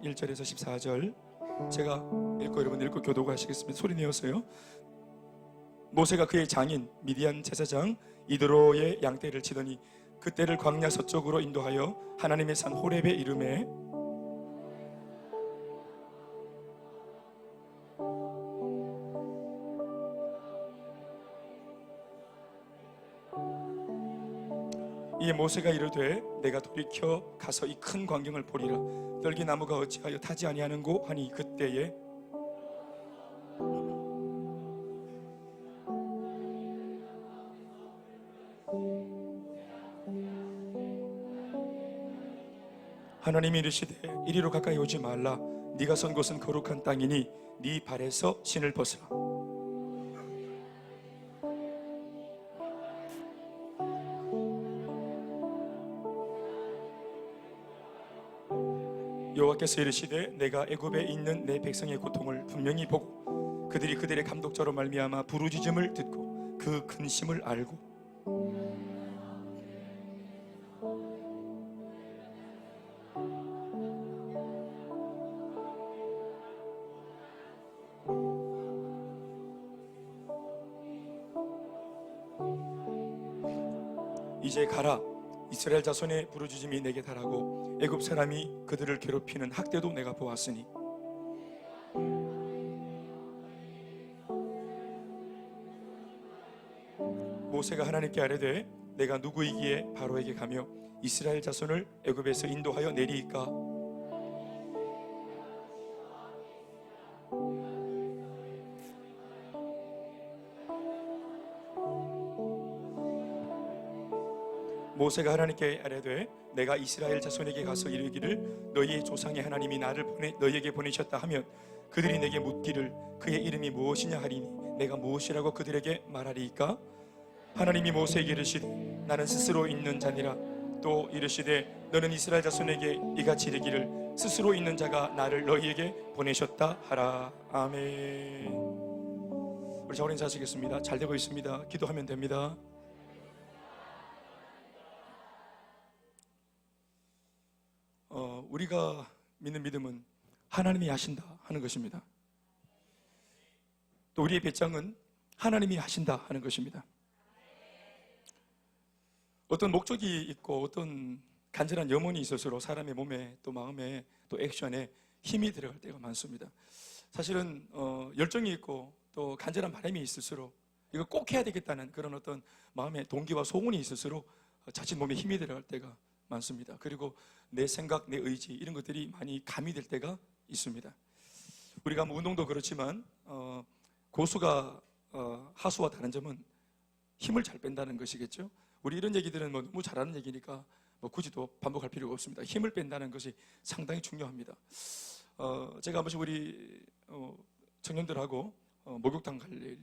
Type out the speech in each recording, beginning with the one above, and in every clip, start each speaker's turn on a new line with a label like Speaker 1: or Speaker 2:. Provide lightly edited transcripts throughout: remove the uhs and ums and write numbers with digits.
Speaker 1: 13장 1절에서 14절 제가 읽고 여러분 읽고 교도하시겠습니다. 소리 내어서요. 모세가 그의 장인 미디안 제사장 이드로의 양떼를 치더니 그 떼를 광야 서쪽으로 인도하여 하나님의 산 호렙에 이르매 이에 모세가 이르되 내가 돌이켜 가서 이 큰 광경을 보리라. 떨기나무가 어찌하여 타지 아니하는고 하니 그때에 하나님이 이르시되 이리로 가까이 오지 말라. 네가 선 곳은 거룩한 땅이니 네 발에서 신을 벗으라. 여호와께서 이르시되 내가 애굽에 있는 내 백성의 고통을 분명히 보고 그들이 그들의 감독자로 말미암아 부르짖음을 듣고 그 근심을 알고 이제 가라. 이스라엘 자손의 부르짖음이 내게 달하고 애굽 사람이 그들을 괴롭히는 학대도 내가 보았으니 모세가 하나님께 아뢰되 내가 누구이기에 바로에게 가며 이스라엘 자손을 애굽에서 인도하여 내리이까. 모세가 하나님께 아뢰되 내가 이스라엘 자손에게 가서 이르기를 너희의 조상의 하나님이 나를 너희에게 보내셨다 하면 그들이 내게 묻기를 그의 이름이 무엇이냐 하리니 내가 무엇이라고 그들에게 말하리이까. 하나님이 모세에게 이르시되 나는 스스로 있는 자니라. 또 이르시되 너는 이스라엘 자손에게 이같이 이르기를 스스로 있는 자가 나를 너희에게 보내셨다 하라. 아멘. 우리 자원인 자시겠습니다. 잘 되고 있습니다. 기도하면 됩니다. 우리가 믿는 믿음은 하나님이 하신다 하는 것입니다. 또 우리의 배짱은 하나님이 하신다 하는 것입니다. 어떤 목적이 있고 어떤 간절한 염원이 있을수록 사람의 몸에 또 마음에 또 액션에 힘이 들어갈 때가 많습니다. 사실은 열정이 있고 또 간절한 바람이 있을수록 이거 꼭 해야 되겠다는 그런 어떤 마음의 동기와 소원이 있을수록 자칫 몸에 힘이 들어갈 때가 많습니다. 그리고 내 생각, 내 의지 이런 것들이 많이 가미될 때가 있습니다. 우리가 뭐 운동도 그렇지만 고수가 하수와 다른 점은 힘을 잘 뺀다는 것이겠죠. 우리 이런 얘기들은 뭐 너무 잘하는 얘기니까 뭐 굳이 또 반복할 필요가 없습니다. 힘을 뺀다는 것이 상당히 중요합니다. 제가 한 번씩 우리 청년들하고 목욕탕 갈 일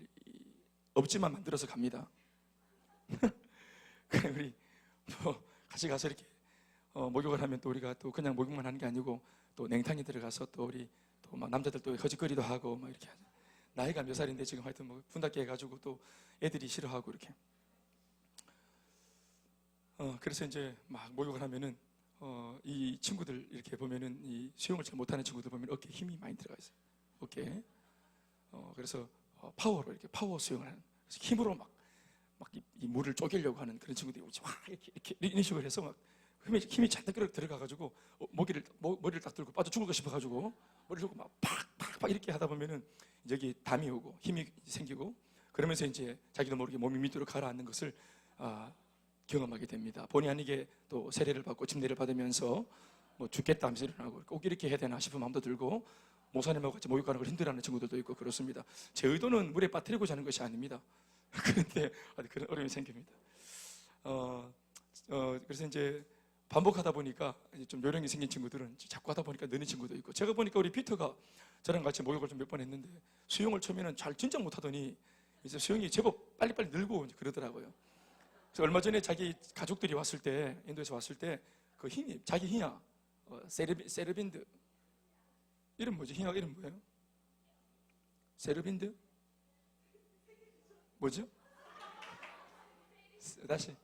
Speaker 1: 없지만 만들어서 갑니다. 우리 뭐 같이 가서 이렇게 목욕을 하면 또 우리가 또 그냥 목욕만 하는 게 아니고 또 냉탕에 들어가서 또 우리 또 막 남자들 또 허짓거리도 하고 막 이렇게 하죠. 나이가 몇 살인데 지금 하여튼 뭐 분답게 해가지고 또 애들이 싫어하고 이렇게. 그래서 이제 막 목욕을 하면은 이 친구들 이렇게 보면은 이 수영을 잘 못하는 친구들 보면 어깨에 힘이 많이 들어가 있어요. 어깨에. 그래서 파워로 이렇게 파워 수영을 하는. 그래서 힘으로 막 이 물을 쪼개려고 하는 그런 친구들이 오지 와 이렇게 이런 식으로 해서 막 힘이 잔뜩 들어가가지고 머리를 딱 들고 빠져 죽을까 싶어가지고 머리를 들고 막 팍팍팍 이렇게 하다 보면은 여기 담이 오고 힘이 생기고 그러면서 이제 자기도 모르게 몸이 밑으로 가라앉는 것을 경험하게 됩니다. 본의 아니게 또 세례를 받고 침례를 받으면서 뭐 죽겠다 하면서 일어나고 꼭 이렇게 해야 되나 싶은 마음도 들고 목사님하고 같이 목욕하는 걸 힘들어하는 친구들도 있고 그렇습니다. 제 의도는 물에 빠뜨리고자 하는 것이 아닙니다. 그런데 그런 어려움이 생깁니다. 그래서 이제 반복하다 보니까 좀 요령이 생긴 친구들은 자꾸 하다 보니까 느는 친구도 있고 제가 보니까 우리 피터가 저랑 같이 목욕을 좀 몇 번 했는데 수영을 처음에는 잘 진짜 못하더니 이제 수영이 제법 빨리빨리 늘고 그러더라고요. 그래서 얼마 전에 자기 가족들이 왔을 때 인도에서 왔을 때 그 희님 자기 희야 세르빈드 이름 뭐지? 희야 이름 뭐예요? 세르빈드? 뭐죠? 다시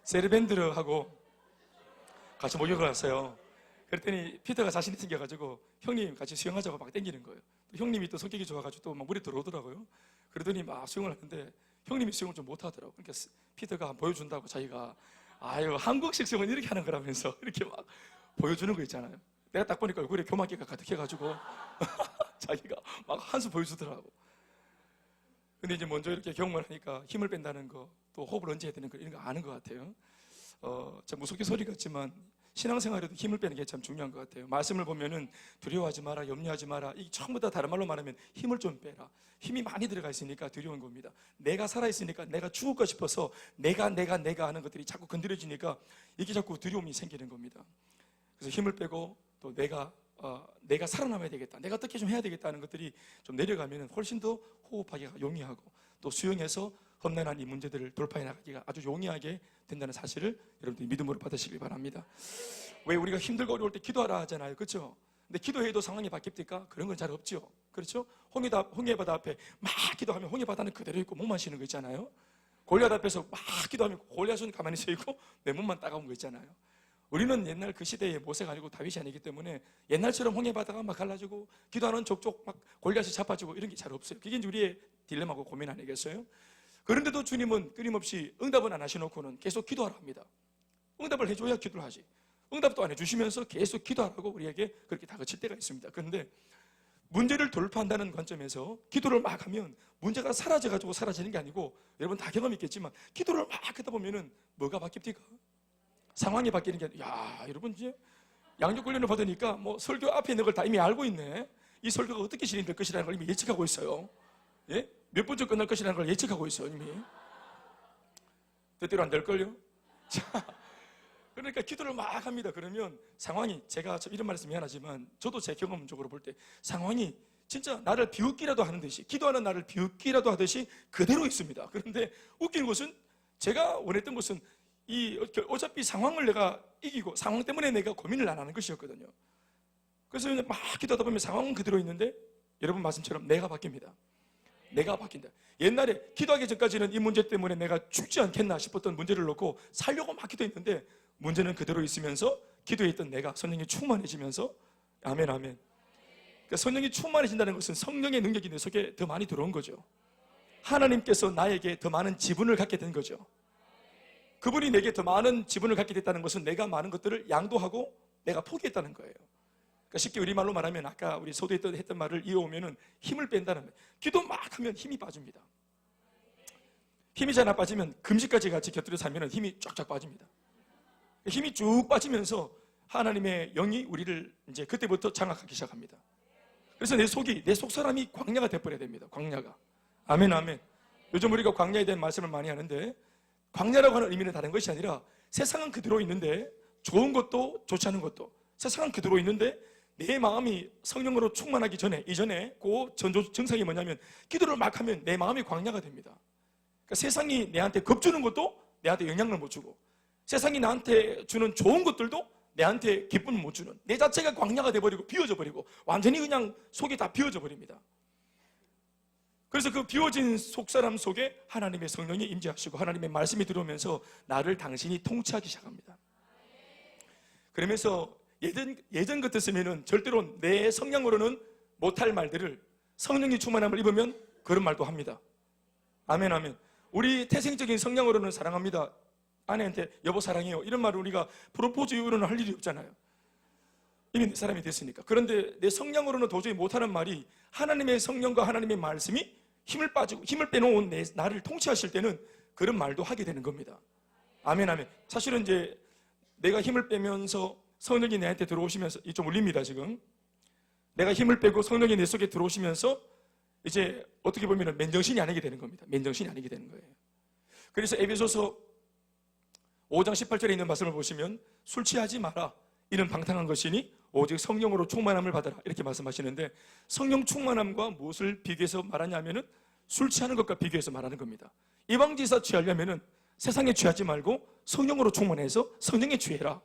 Speaker 1: 세르벤드르하고 같이 목욕을 왔어요. 그랬더니 피터가 자신이 생겨가지고 형님 같이 수영하자고 막 땡기는 거예요. 또 형님이 또 성격이 좋아가지고 또 막 물에 들어오더라고요. 그러더니 막 수영을 하는데 형님이 수영을 좀 못하더라고요. 그러니까 피터가 보여준다고 자기가 아유 한국식 수영은 이렇게 하는 거라면서 이렇게 막 보여주는 거 있잖아요. 내가 딱 보니까 얼굴에 교만기가 가득해가지고 자기가 막 한 수 보여주더라고. 근데 이제 먼저 이렇게 경험을 하니까 힘을 뺀다는 거, 또 호흡을 언제 해야 되는 거 이런 거 아는 것 같아요. 참 무섭게 소리 같지만 신앙생활에도 힘을 빼는 게 참 중요한 것 같아요. 말씀을 보면은 두려워하지 마라, 염려하지 마라. 이 전부 다 다른 말로 말하면 힘을 좀 빼라. 힘이 많이 들어가 있으니까 두려운 겁니다. 내가 살아있으니까 내가 죽을까 싶어서 내가 하는 것들이 자꾸 건드려지니까 이게 자꾸 두려움이 생기는 겁니다. 그래서 힘을 빼고 또 내가 살아남아야 되겠다, 내가 어떻게 좀 해야 되겠다 하는 것들이 좀 내려가면 훨씬 더 호흡하기가 용이하고 또 수영해서 험난한 이 문제들을 돌파해 나가기가 아주 용이하게 된다는 사실을 여러분들이 믿음으로 받으시길 바랍니다. 왜 우리가 힘들고 어려울 때 기도하라 하잖아요, 그렇죠? 근데 기도해도 상황이 바뀝니까? 그런 건 잘 없죠, 그렇죠? 홍해바다 앞에 막 기도하면 홍해바다는 그대로 있고 몸만 쉬는 거 있잖아요. 골리앗 앞에서 막 기도하면 골리앗은 가만히 서 있고 내 몸만 따가운 거 있잖아요. 우리는 옛날 그 시대의 모세가 아니고 다윗이 아니기 때문에 옛날처럼 홍해바다가 막 갈라지고 기도하는 족족 막 골리앗이 잡아주고 이런 게 잘 없어요. 그게 이제 우리의 딜레마고 고민 아니겠어요? 그런데도 주님은 끊임없이 응답은 안 하셔놓고는 계속 기도하라 합니다. 응답을 해줘야 기도를 하지. 응답도 안 해주시면서 계속 기도하라고 우리에게 그렇게 다그칠 때가 있습니다. 그런데 문제를 돌파한다는 관점에서 기도를 막 하면 문제가 사라져가지고 사라지는 게 아니고, 여러분 다 경험 있겠지만 기도를 막 하다 보면은 뭐가 바뀝니까? 상황이 바뀌는 게 아니라, 야 여러분 이제 양육훈련을 받으니까 뭐 설교 앞에 있는 걸 다 이미 알고 있네. 이 설교가 어떻게 진행될 것이라는 걸 이미 예측하고 있어요. 예? 몇 번째 끝날 것이라는 걸 예측하고 있어요, 이미. 뜻대로 안 될걸요? 자, 그러니까 기도를 막 합니다. 그러면 상황이, 제가 참 이런 말씀 미안하지만 저도 제 경험적으로 볼 때 상황이 진짜 나를 비웃기라도 하는 듯이, 기도하는 나를 비웃기라도 하듯이 그대로 있습니다. 그런데 웃긴 것은, 제가 원했던 것은 어차피 상황을 내가 이기고 상황 때문에 내가 고민을 안 하는 것이었거든요. 그래서 막 기도하다 보면 상황은 그대로 있는데 여러분 말씀처럼 내가 바뀝니다. 내가 바뀐다. 옛날에 기도하기 전까지는 이 문제 때문에 내가 죽지 않겠나 싶었던 문제를 놓고 살려고 막 기도했는데 문제는 그대로 있으면서 기도했던 내가 성령이 충만해지면서, 아멘. 그러니까 성령이 충만해진다는 것은 성령의 능력이 내 속에 더 많이 들어온 거죠. 하나님께서 나에게 더 많은 지분을 갖게 된 거죠. 그분이 내게 더 많은 지분을 갖게 됐다는 것은 내가 많은 것들을 양도하고 내가 포기했다는 거예요. 그러니까 쉽게 우리말로 말하면 아까 우리 했던 말을 이어오면은 힘을 뺀다는 거예요. 기도 막 하면 힘이 빠집니다. 힘이 잘 안 빠지면 금식까지 같이 곁들여 살면 힘이 쫙쫙 빠집니다. 힘이 쭉 빠지면서 하나님의 영이 우리를 이제 그때부터 장악하기 시작합니다. 그래서 내 속 사람이 광야가 돼버려야 됩니다. 광야가. 아멘. 요즘 우리가 광야에 대한 말씀을 많이 하는데, 광야라고 하는 의미는 다른 것이 아니라 세상은 그대로 있는데, 좋은 것도 좋지 않은 것도 세상은 그대로 있는데 내 마음이 성령으로 충만하기 전에, 이전에 그 증상이 뭐냐면 기도를 막 하면 내 마음이 광야가 됩니다. 그러니까 세상이 내한테 겁주는 것도 내한테 영향을 못 주고, 세상이 나한테 주는 좋은 것들도 내한테 기쁨을 못 주는, 내 자체가 광야가 돼버리고 비워져 버리고 완전히 그냥 속이 다 비워져 버립니다. 그래서 그 비워진 속사람 속에 하나님의 성령이 임재하시고 하나님의 말씀이 들어오면서 나를 당신이 통치하기 시작합니다. 그러면서 예전 같았으면 절대로 내 성량으로는 못할 말들을 성령이 충만함을 입으면 그런 말도 합니다. 아멘. 우리 태생적인 성량으로는 사랑합니다, 아내한테 여보 사랑해요 이런 말을 우리가 프로포즈 이후로는 할 일이 없잖아요. 이미 내 사람이 됐으니까. 그런데 내 성량으로는 도저히 못하는 말이, 하나님의 성령과 하나님의 말씀이 힘을 빼놓은 나를 통치하실 때는 그런 말도 하게 되는 겁니다. 아멘. 사실은 이제 내가 힘을 빼면서 성령이 내한테 들어오시면서, 이 좀 울립니다 지금. 내가 힘을 빼고 성령이 내 속에 들어오시면서 이제 어떻게 보면 맨정신이 아니게 되는 겁니다. 맨정신이 아니게 되는 거예요. 그래서 에베소서 5장 18절에 있는 말씀을 보시면 술 취하지 마라, 이는 방탕한 것이니 오직 성령으로 충만함을 받아라, 이렇게 말씀하시는데, 성령 충만함과 무엇을 비교해서 말하냐면은 술 취하는 것과 비교해서 말하는 겁니다. 이방지사 취하려면은 세상에 취하지 말고 성령으로 충만해서 성령에 취해라.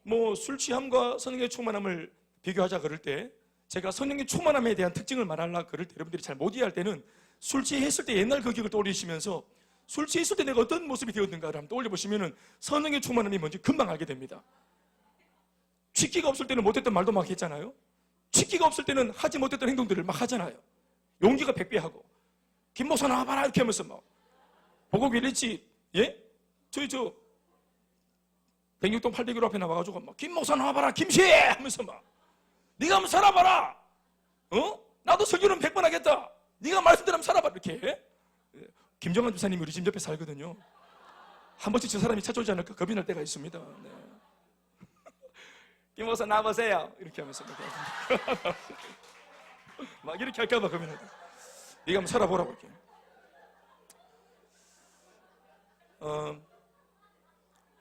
Speaker 1: 뭐 술 취함과 성령의 충만함을 비교하자 그럴 때, 제가 성령의 충만함에 대한 특징을 말하려고 그럴 때 여러분들이 잘 못 이해할 때는 술 취했을 때 옛날 그 기억을 떠올리시면서 술 취했을 때 내가 어떤 모습이 되었는가를 한번 떠올려보시면 성령의 충만함이 뭔지 금방 알게 됩니다. 취기가 없을 때는 못했던 말도 막 했잖아요. 취기가 없을 때는 하지 못했던 행동들을 막 하잖아요. 용기가 100배하고 김 목사 나와봐라 이렇게 하면서 막 보고 이랬지. 예? 저희 106동 800km 앞에 나와가지고 막 김 목사 나와봐라 김씨 하면서 막 네가 한번 살아봐라. 나도 설교는 100번 하겠다. 네가 말씀대로 한번 살아봐 이렇게. 김정환 주사님이 우리 집 옆에 살거든요. 한 번씩 저 사람이 찾아오지 않을까 겁이 날 때가 있습니다. 네. 김 목사 나와보세요 이렇게 하면서 막 이렇게 할까봐 겁이 나다. 네가 한번 살아보라고 이렇게.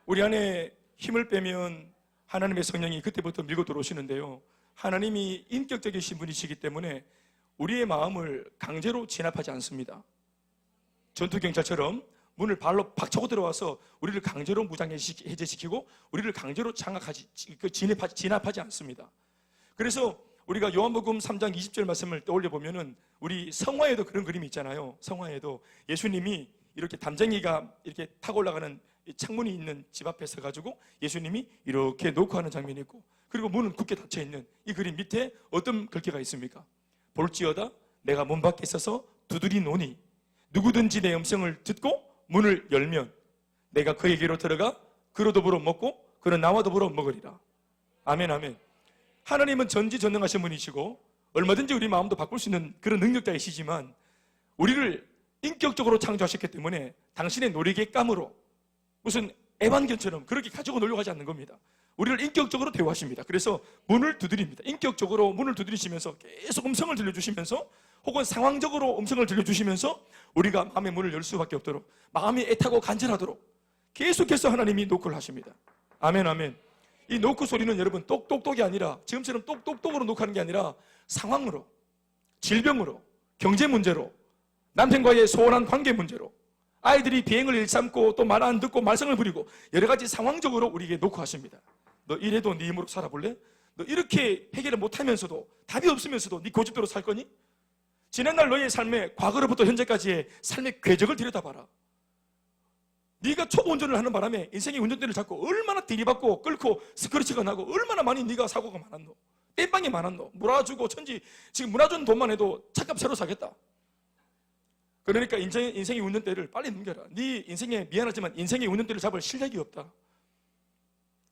Speaker 1: 우리 안에 힘을 빼면 하나님의 성령이 그때부터 밀고 들어오시는데요. 하나님이 인격적이신 분이시기 때문에 우리의 마음을 강제로 진압하지 않습니다. 전투경찰처럼 문을 발로 박차고 들어와서 우리를 강제로 무장해제시키고 우리를 강제로 진압하지 않습니다. 그래서 우리가 요한복음 3장 20절 말씀을 떠올려보면 우리 성화에도 그런 그림이 있잖아요. 성화에도 예수님이 이렇게 담쟁이가 이렇게 타고 올라가는 창문이 있는 집 앞에 서가지고 예수님이 이렇게 놓고 하는 장면이 있고, 그리고 문은 굳게 닫혀있는 이 그림 밑에 어떤 글귀가 있습니까? 볼지어다 내가 문 밖에 있어서 두드리노니 누구든지 내 음성을 듣고 문을 열면 내가 그에게로 들어가 그로 더불어 먹고 그는 나와 더불어 먹으리라. 아멘 아멘. 하나님은 전지전능하신 분이시고 얼마든지 우리 마음도 바꿀 수 있는 그런 능력자이시지만 우리를 인격적으로 창조하셨기 때문에 당신의 놀이개감으로 무슨 애완견처럼 그렇게 가지고 놀려고 하지 않는 겁니다. 우리를 인격적으로 대우하십니다. 그래서 문을 두드립니다. 인격적으로 문을 두드리시면서 계속 음성을 들려주시면서 혹은 상황적으로 음성을 들려주시면서 우리가 마음의 문을 열 수밖에 없도록 마음이 애타고 간절하도록 계속해서 하나님이 노크를 하십니다. 아멘 아멘. 이 노크 소리는 여러분 똑똑똑이 아니라 지금처럼 똑똑똑으로 노크하는 게 아니라 상황으로, 질병으로, 경제 문제로, 남편과의 소원한 관계 문제로, 아이들이 비행을 일삼고 또 말 안 듣고 말썽을 부리고 여러 가지 상황적으로 우리에게 노크하십니다. 너 이래도 네 힘으로 살아볼래? 너 이렇게 해결을 못하면서도 답이 없으면서도 네 고집대로 살 거니? 지난날 너의 삶에 과거로부터 현재까지의 삶의 궤적을 들여다봐라. 네가 초보 운전을 하는 바람에 인생의 운전대를 잡고 얼마나 들이받고 끌고 스크래치가 나고 얼마나 많이 네가 사고가 많았노? 땜빵이 많았노? 몰아주고 천지 지금 몰아준 돈만 해도 차값 새로 사겠다. 그러니까 인생의 운전대를 빨리 넘겨라. 네 인생에 미안하지만 인생의 운전대를 잡을 실력이 없다.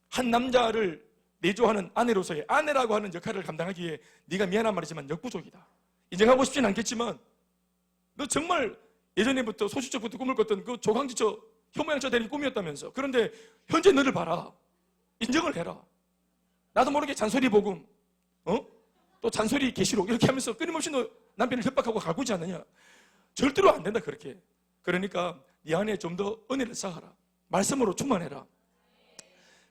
Speaker 1: 한 남자를 내조하는 아내로서의 아내라고 하는 역할을 감당하기에 네가 미안한 말이지만 역부족이다. 인정하고 싶진 않겠지만 너 정말 예전에부터 소시적부터 꿈을 꿨던 그 조강지처 혐오양처 되는 꿈이었다면서. 그런데 현재 너를 봐라. 인정을 해라. 나도 모르게 잔소리 복음, 또 잔소리 계시록 이렇게 하면서 끊임없이 너 남편을 협박하고 가꾸지 않느냐. 절대로 안 된다 그렇게. 그러니까 네 안에 좀 더 은혜를 쌓아라. 말씀으로 충만해라.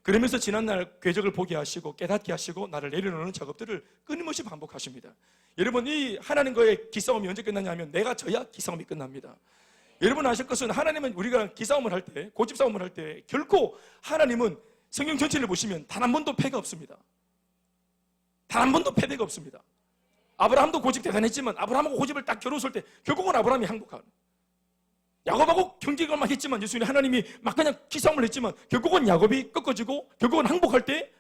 Speaker 1: 그러면서 지난날 궤적을 보게 하시고 깨닫게 하시고 나를 내려놓는 작업들을 끊임없이 반복하십니다. 여러분, 이 하나님과의 기싸움이 언제 끝나냐 하면 내가 져야 기싸움이 끝납니다. 여러분 아실 것은 하나님은 우리가 기싸움을 할 때, 고집싸움을 할 때 결코 하나님은 성경 전체를 보시면 단 한 번도 패가 없습니다. 단 한 번도 패배가 없습니다. 아브라함도 고집 대단했지만 아브라함하고 고집을 딱 겨루었을 때 결국은 아브라함이 항복하는, 야곱하고 경쟁을 막 했지만 예수님 하나님이 막 그냥 기싸움을 했지만 결국은 야곱이 꺾어지고 결국은 항복할 때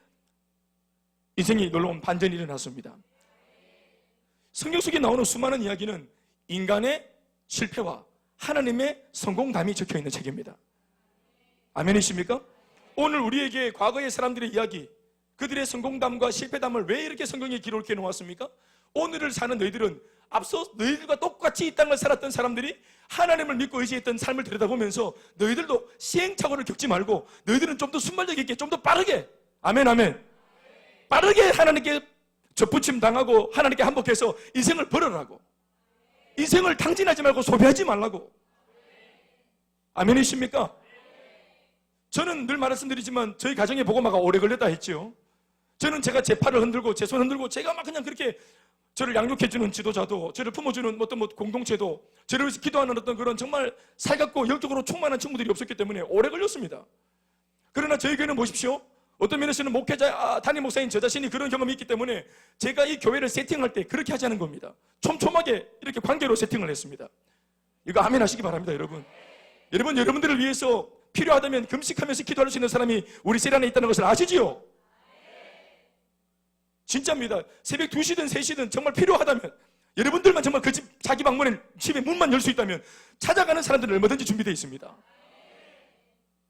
Speaker 1: 인생이 놀라운 반전이 일어났습니다. 성경 속에 나오는 수많은 이야기는 인간의 실패와 하나님의 성공담이 적혀있는 책입니다. 아멘이십니까? 오늘 우리에게 과거의 사람들의 이야기, 그들의 성공담과 실패담을 왜 이렇게 성경에 기록해 놓았습니까? 오늘을 사는 너희들은 앞서 너희들과 똑같이 이 땅을 살았던 사람들이 하나님을 믿고 의지했던 삶을 들여다보면서 너희들도 시행착오를 겪지 말고 너희들은 좀 더 순발력 있게, 좀 더 빠르게, 아멘 아멘, 빠르게 하나님께 접붙임 당하고 하나님께 한복해서 인생을 벌어라고, 인생을 탕진하지 말고 소비하지 말라고. 아멘이십니까? 저는 늘 말씀드리지만 저희 가정의 복음화가 오래 걸렸다 했지요. 저는 제가 제 팔을 흔들고 제 손 흔들고 제가 막 그냥 그렇게 저를 양육해주는 지도자도, 저를 품어주는 어떤 공동체도, 저를 위해서 기도하는 어떤 그런 정말 살갑고 영적으로 충만한 친구들이 없었기 때문에 오래 걸렸습니다. 그러나 저희 교회는 보십시오. 어떤 면에서는 목회자, 담임 목사인 저 자신이 그런 경험이 있기 때문에 제가 이 교회를 세팅할 때 그렇게 하지 않은 겁니다. 촘촘하게 이렇게 관계로 세팅을 했습니다. 이거 아멘 하시기 바랍니다, 여러분. 여러분, 여러분들을 위해서 필요하다면 금식하면서 기도할 수 있는 사람이 우리 세례 안에 있다는 것을 아시지요? 진짜입니다. 새벽 2시든 3시든 정말 필요하다면, 여러분들만 정말 그 집, 자기 방문에 집에 문만 열 수 있다면 찾아가는 사람들은 얼마든지 준비되어 있습니다.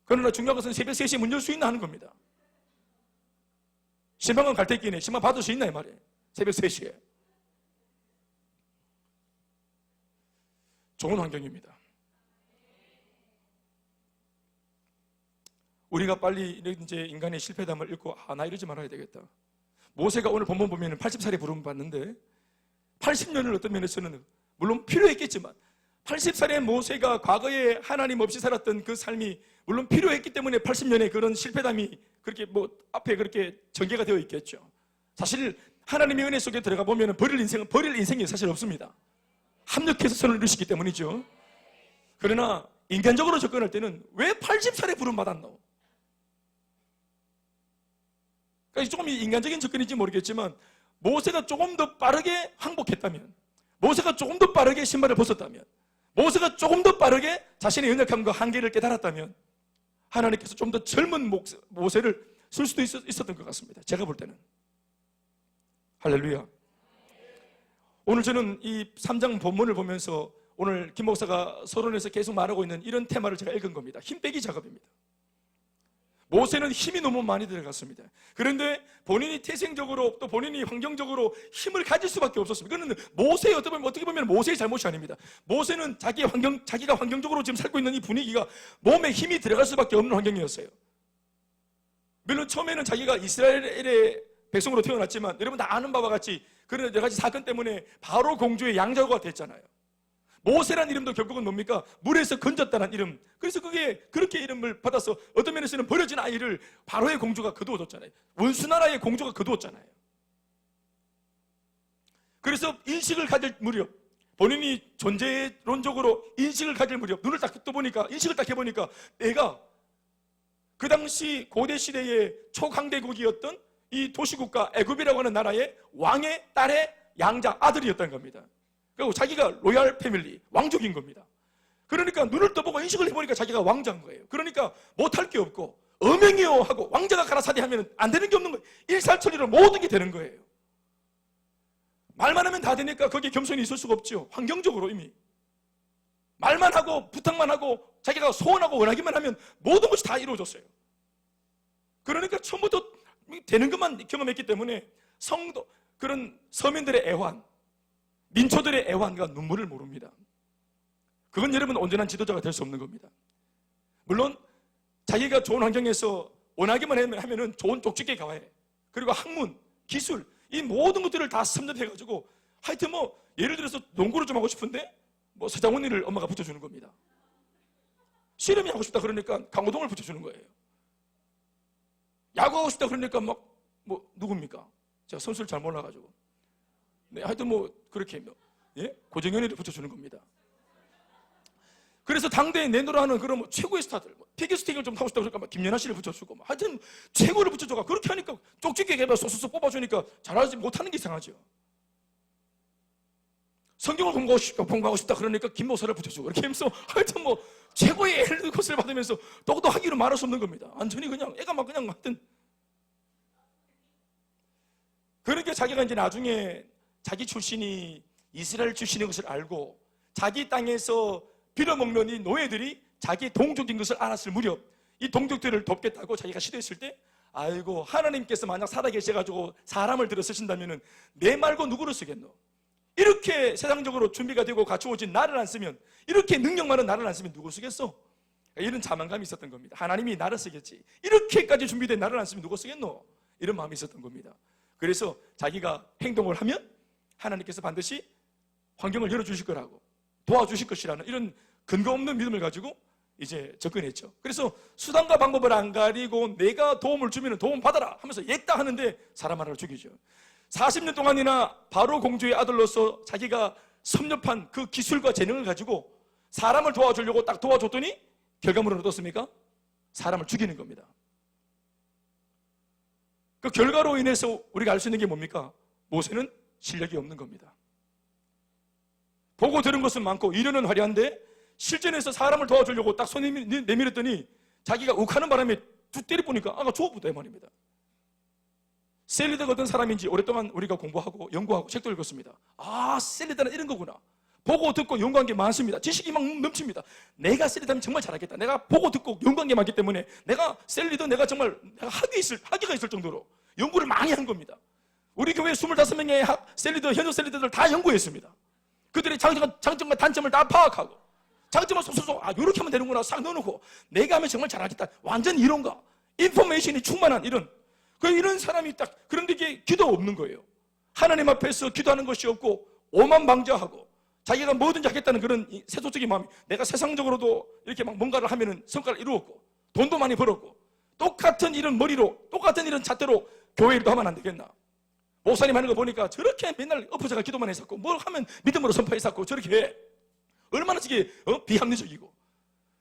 Speaker 1: 그러나 중요한 것은 새벽 3시에 문 열 수 있나 하는 겁니다. 신방은 갈 때 있기네. 신방 받을 수 있나 이 말이에요. 새벽 3시에. 좋은 환경입니다. 우리가 빨리 이제 인간의 실패담을 읽고 나 이러지 말아야 되겠다. 모세가 오늘 본문 보면 80살에 부름을 받는데 80년을 어떤 면에서는 물론 필요했겠지만 80살의 모세가 과거에 하나님 없이 살았던 그 삶이 물론 필요했기 때문에 80년의 그런 실패담이 그렇게 앞에 그렇게 전개가 되어 있겠죠. 사실 하나님의 은혜 속에 들어가 보면 버릴 인생이 사실 없습니다. 합력해서 선을 이루시기 때문이죠. 그러나 인간적으로 접근할 때는 왜 80살에 부름 받았노? 그러니까 조금 인간적인 접근인지 모르겠지만 모세가 조금 더 빠르게 항복했다면, 모세가 조금 더 빠르게 신발을 벗었다면, 모세가 조금 더 빠르게 자신의 연약함과 한계를 깨달았다면 하나님께서 좀 더 젊은 모세를 쓸 수도 있었던 것 같습니다. 제가 볼 때는. 할렐루야. 오늘 저는 이 3장 본문을 보면서 오늘 김 목사가 서론에서 계속 말하고 있는 이런 테마를 제가 읽은 겁니다. 힘 빼기 작업입니다. 모세는 힘이 너무 많이 들어갔습니다. 그런데 본인이 태생적으로 또 본인이 환경적으로 힘을 가질 수밖에 없었습니다. 그는 모세의 어떻게 보면 모세의 잘못이 아닙니다. 모세는 자기가 환경적으로 지금 살고 있는 이 분위기가 몸에 힘이 들어갈 수밖에 없는 환경이었어요. 물론 처음에는 자기가 이스라엘의 백성으로 태어났지만 여러분 다 아는 바와 같이 그런 여러 가지 사건 때문에 바로 공주의 양자가 됐잖아요. 모세란 이름도 결국은 뭡니까? 물에서 건졌다는 이름. 그래서 그게 그렇게 이름을 받아서 어떤 면에서는 버려진 아이를 바로의 공주가 거두어줬잖아요. 원수나라의 공주가 거두었잖아요. 그래서 인식을 가질 무렵, 본인이 존재론적으로 인식을 가질 무렵, 눈을 딱 떠보니까, 인식을 딱 해보니까 내가 그 당시 고대 시대의 초강대국이었던 이 도시국가 애굽이라고 하는 나라의 왕의 딸의 양자 아들이었다는 겁니다. 그리고 자기가 로얄 패밀리, 왕족인 겁니다. 그러니까 눈을 떠보고 인식을 해보니까 자기가 왕자인 거예요. 그러니까 못할 게 없고 어명이요 하고 왕자가 가라사대 하면 안 되는 게 없는 거예요. 일사천리로 모든 게 되는 거예요. 말만 하면 다 되니까 거기에 겸손이 있을 수가 없죠. 환경적으로 이미 말만 하고 부탁만 하고 자기가 소원하고 원하기만 하면 모든 것이 다 이루어졌어요. 그러니까 처음부터 되는 것만 경험했기 때문에 성도, 그런 서민들의 애환, 민초들의 애환과 눈물을 모릅니다. 그건 여러분 온전한 지도자가 될 수 없는 겁니다. 물론 자기가 좋은 환경에서 원하기만 하면은 좋은 쪽집게 가해, 그리고 학문, 기술, 이 모든 것들을 다 섭렵해가지고 하여튼 예를 들어서 농구를 좀 하고 싶은데 서장훈이를 엄마가 붙여주는 겁니다. 씨름이 하고 싶다 그러니까 강호동을 붙여주는 거예요. 야구하고 싶다 그러니까 누굽니까? 제가 선수를 잘 몰라가지고. 네, 하여튼 그렇게 고정현이를 붙여주는 겁니다. 그래서 당대에 내노라는 그런 최고의 스타들, 피겨스틱을 좀 타고 싶다 그러니까 김연아 씨를 붙여주고, 하여튼 최고를 붙여줘가. 그렇게 하니까 쪽집게 개발 쏙쏙 뽑아주니까 잘하지 못하는 게 이상하죠. 성경을 공부하고 싶다 그러니까 김모사를 붙여주고, 이렇게 하면서 하여튼 최고의 것을 받으면서 똑똑하기로 말할 수 없는 겁니다. 완전히 그냥 애가 그냥 하여튼. 그러니까 자기가 이제 나중에 자기 출신이 이스라엘 출신인 것을 알고 자기 땅에서 빌어먹는 이 노예들이 자기 동족인 것을 알았을 무렵 이 동족들을 돕겠다고 자기가 시도했을 때, 아이고 하나님께서 만약 살아계셔가지고 사람을 들어 쓰신다면 내 말고 누구를 쓰겠노? 이렇게 세상적으로 준비가 되고 갖추어진 나를 안 쓰면, 이렇게 능력 많은 나를 안 쓰면 누구 쓰겠어? 이런 자만감이 있었던 겁니다. 하나님이 나를 쓰겠지, 이렇게까지 준비된 나를 안 쓰면 누구 쓰겠노? 이런 마음이 있었던 겁니다. 그래서 자기가 행동을 하면 하나님께서 반드시 환경을 열어주실 거라고, 도와주실 것이라는 이런 근거 없는 믿음을 가지고 이제 접근했죠. 그래서 수단과 방법을 안 가리고 내가 도움을 주면 도움 받아라 하면서 옛다 하는데 사람 하나를 죽이죠. 40년 동안이나 바로 공주의 아들로서 자기가 섭렵한 그 기술과 재능을 가지고 사람을 도와주려고 딱 도와줬더니 결과물은 어떻습니까? 사람을 죽이는 겁니다. 그 결과로 인해서 우리가 알 수 있는 게 뭡니까? 모세는 실력이 없는 겁니다. 보고 들은 것은 많고 이르는 화려한데 실전에서 사람을 도와주려고 딱 손 내밀었더니 자기가 욱하는 바람에 두 때려 보니까 아가 죽어보다 이 말입니다. 셀리드가 어떤 사람인지 오랫동안 우리가 공부하고 연구하고 책도 읽었습니다. 아, 셀리드는 이런 거구나. 보고 듣고 연구한 게 많습니다. 지식이 막 넘칩니다. 내가 셀리드면 정말 잘하겠다. 내가 보고 듣고 연구한 게 많기 때문에 내가 셀리드 내가 정말 학위가 있을 정도로 연구를 많이 한 겁니다. 우리 교회 25명의 현역 셀리드들 다 연구했습니다. 그들의 장점과 단점을 다 파악하고 장점을 쏙쏙쏙 이렇게 하면 되는구나 싹 넣어놓고 내가 하면 정말 잘하겠다. 완전 이론가 인포메이션이 충만한 이런 사람이 딱 그런데 이게 기도 없는 거예요. 하나님 앞에서 기도하는 것이 없고 오만방자하고 자기가 뭐든지 하겠다는 그런 세속적인 마음이 내가 세상적으로도 이렇게 막 뭔가를 하면은 성과를 이루었고 돈도 많이 벌었고 똑같은 이런 머리로 똑같은 이런 잣대로 교회 일도 하면 안 되겠나. 목사님 하는 거 보니까 저렇게 맨날 엎어져가 기도만 했었고 뭘 하면 믿음으로 선포했었고 저렇게 해. 얼마나 저게 비합리적이고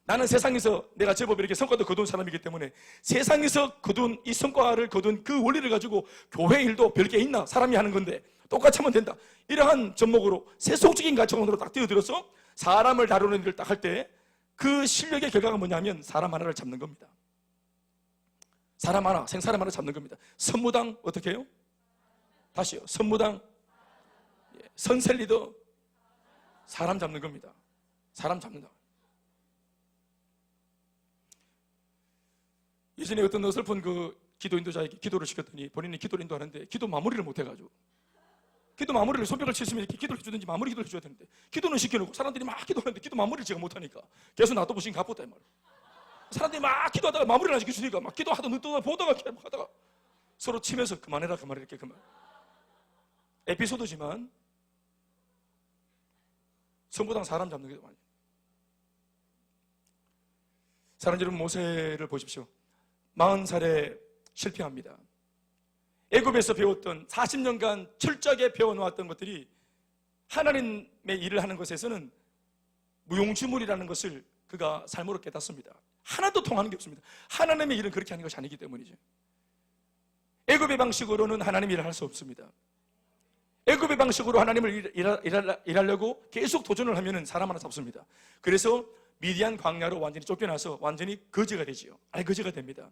Speaker 1: 나는 세상에서 내가 제법 이렇게 성과도 거둔 사람이기 때문에 세상에서 거둔 이 성과를 거둔 그 원리를 가지고 교회 일도 별게 있나 사람이 하는 건데 똑같이 하면 된다. 이러한 접목으로 세속적인 가치관으로 딱 뛰어들어서 사람을 다루는 일을 딱 할 때 그 실력의 결과가 뭐냐면 사람 하나를 잡는 겁니다. 사람 하나, 생사람 하나 잡는 겁니다. 선무당 어떻게 해요? 다시요. 선무당, 선셀리더 사람 잡는 겁니다. 사람 잡는다. 예전에 어떤 어설픈 그 기도 인도자에게 기도를 시켰더니 본인이 기도를 인도하는데 기도 마무리를 못 해가지고 기도 마무리를 손뼉을 치시면 이렇게 기도를 해주든지 마무리 기도를 해줘야 되는데 기도는 시켜놓고 사람들이 막 기도하는데 기도 마무리를 제가 못하니까 계속 놔둬보신 갚았다 이 말이에요. 사람들이 막 기도하다가 마무리를 안 시켜주니까 막 기도하다 늦다가 보다가 하다가 서로 치면서 그만해라 그만해 이렇게 그만. 에피소드지만 선무당 사람 잡는 게 많아요. 사랑하는 여러분 모세를 보십시오. 40살에 실패합니다. 애굽에서 배웠던 40년간 철저하게 배워놓았던 것들이 하나님의 일을 하는 것에서는 무용지물이라는 것을 그가 삶으로 깨닫습니다. 하나도 통하는 게 없습니다. 하나님의 일은 그렇게 하는 것이 아니기 때문이죠. 애굽의 방식으로는 하나님의 일을 할 수 없습니다. 애굽의 방식으로 하나님을 일하려고 계속 도전을 하면 사람 하나 잡습니다. 그래서 미디안 광야로 완전히 쫓겨나서 완전히 거지가 되지요. 알거지가 됩니다.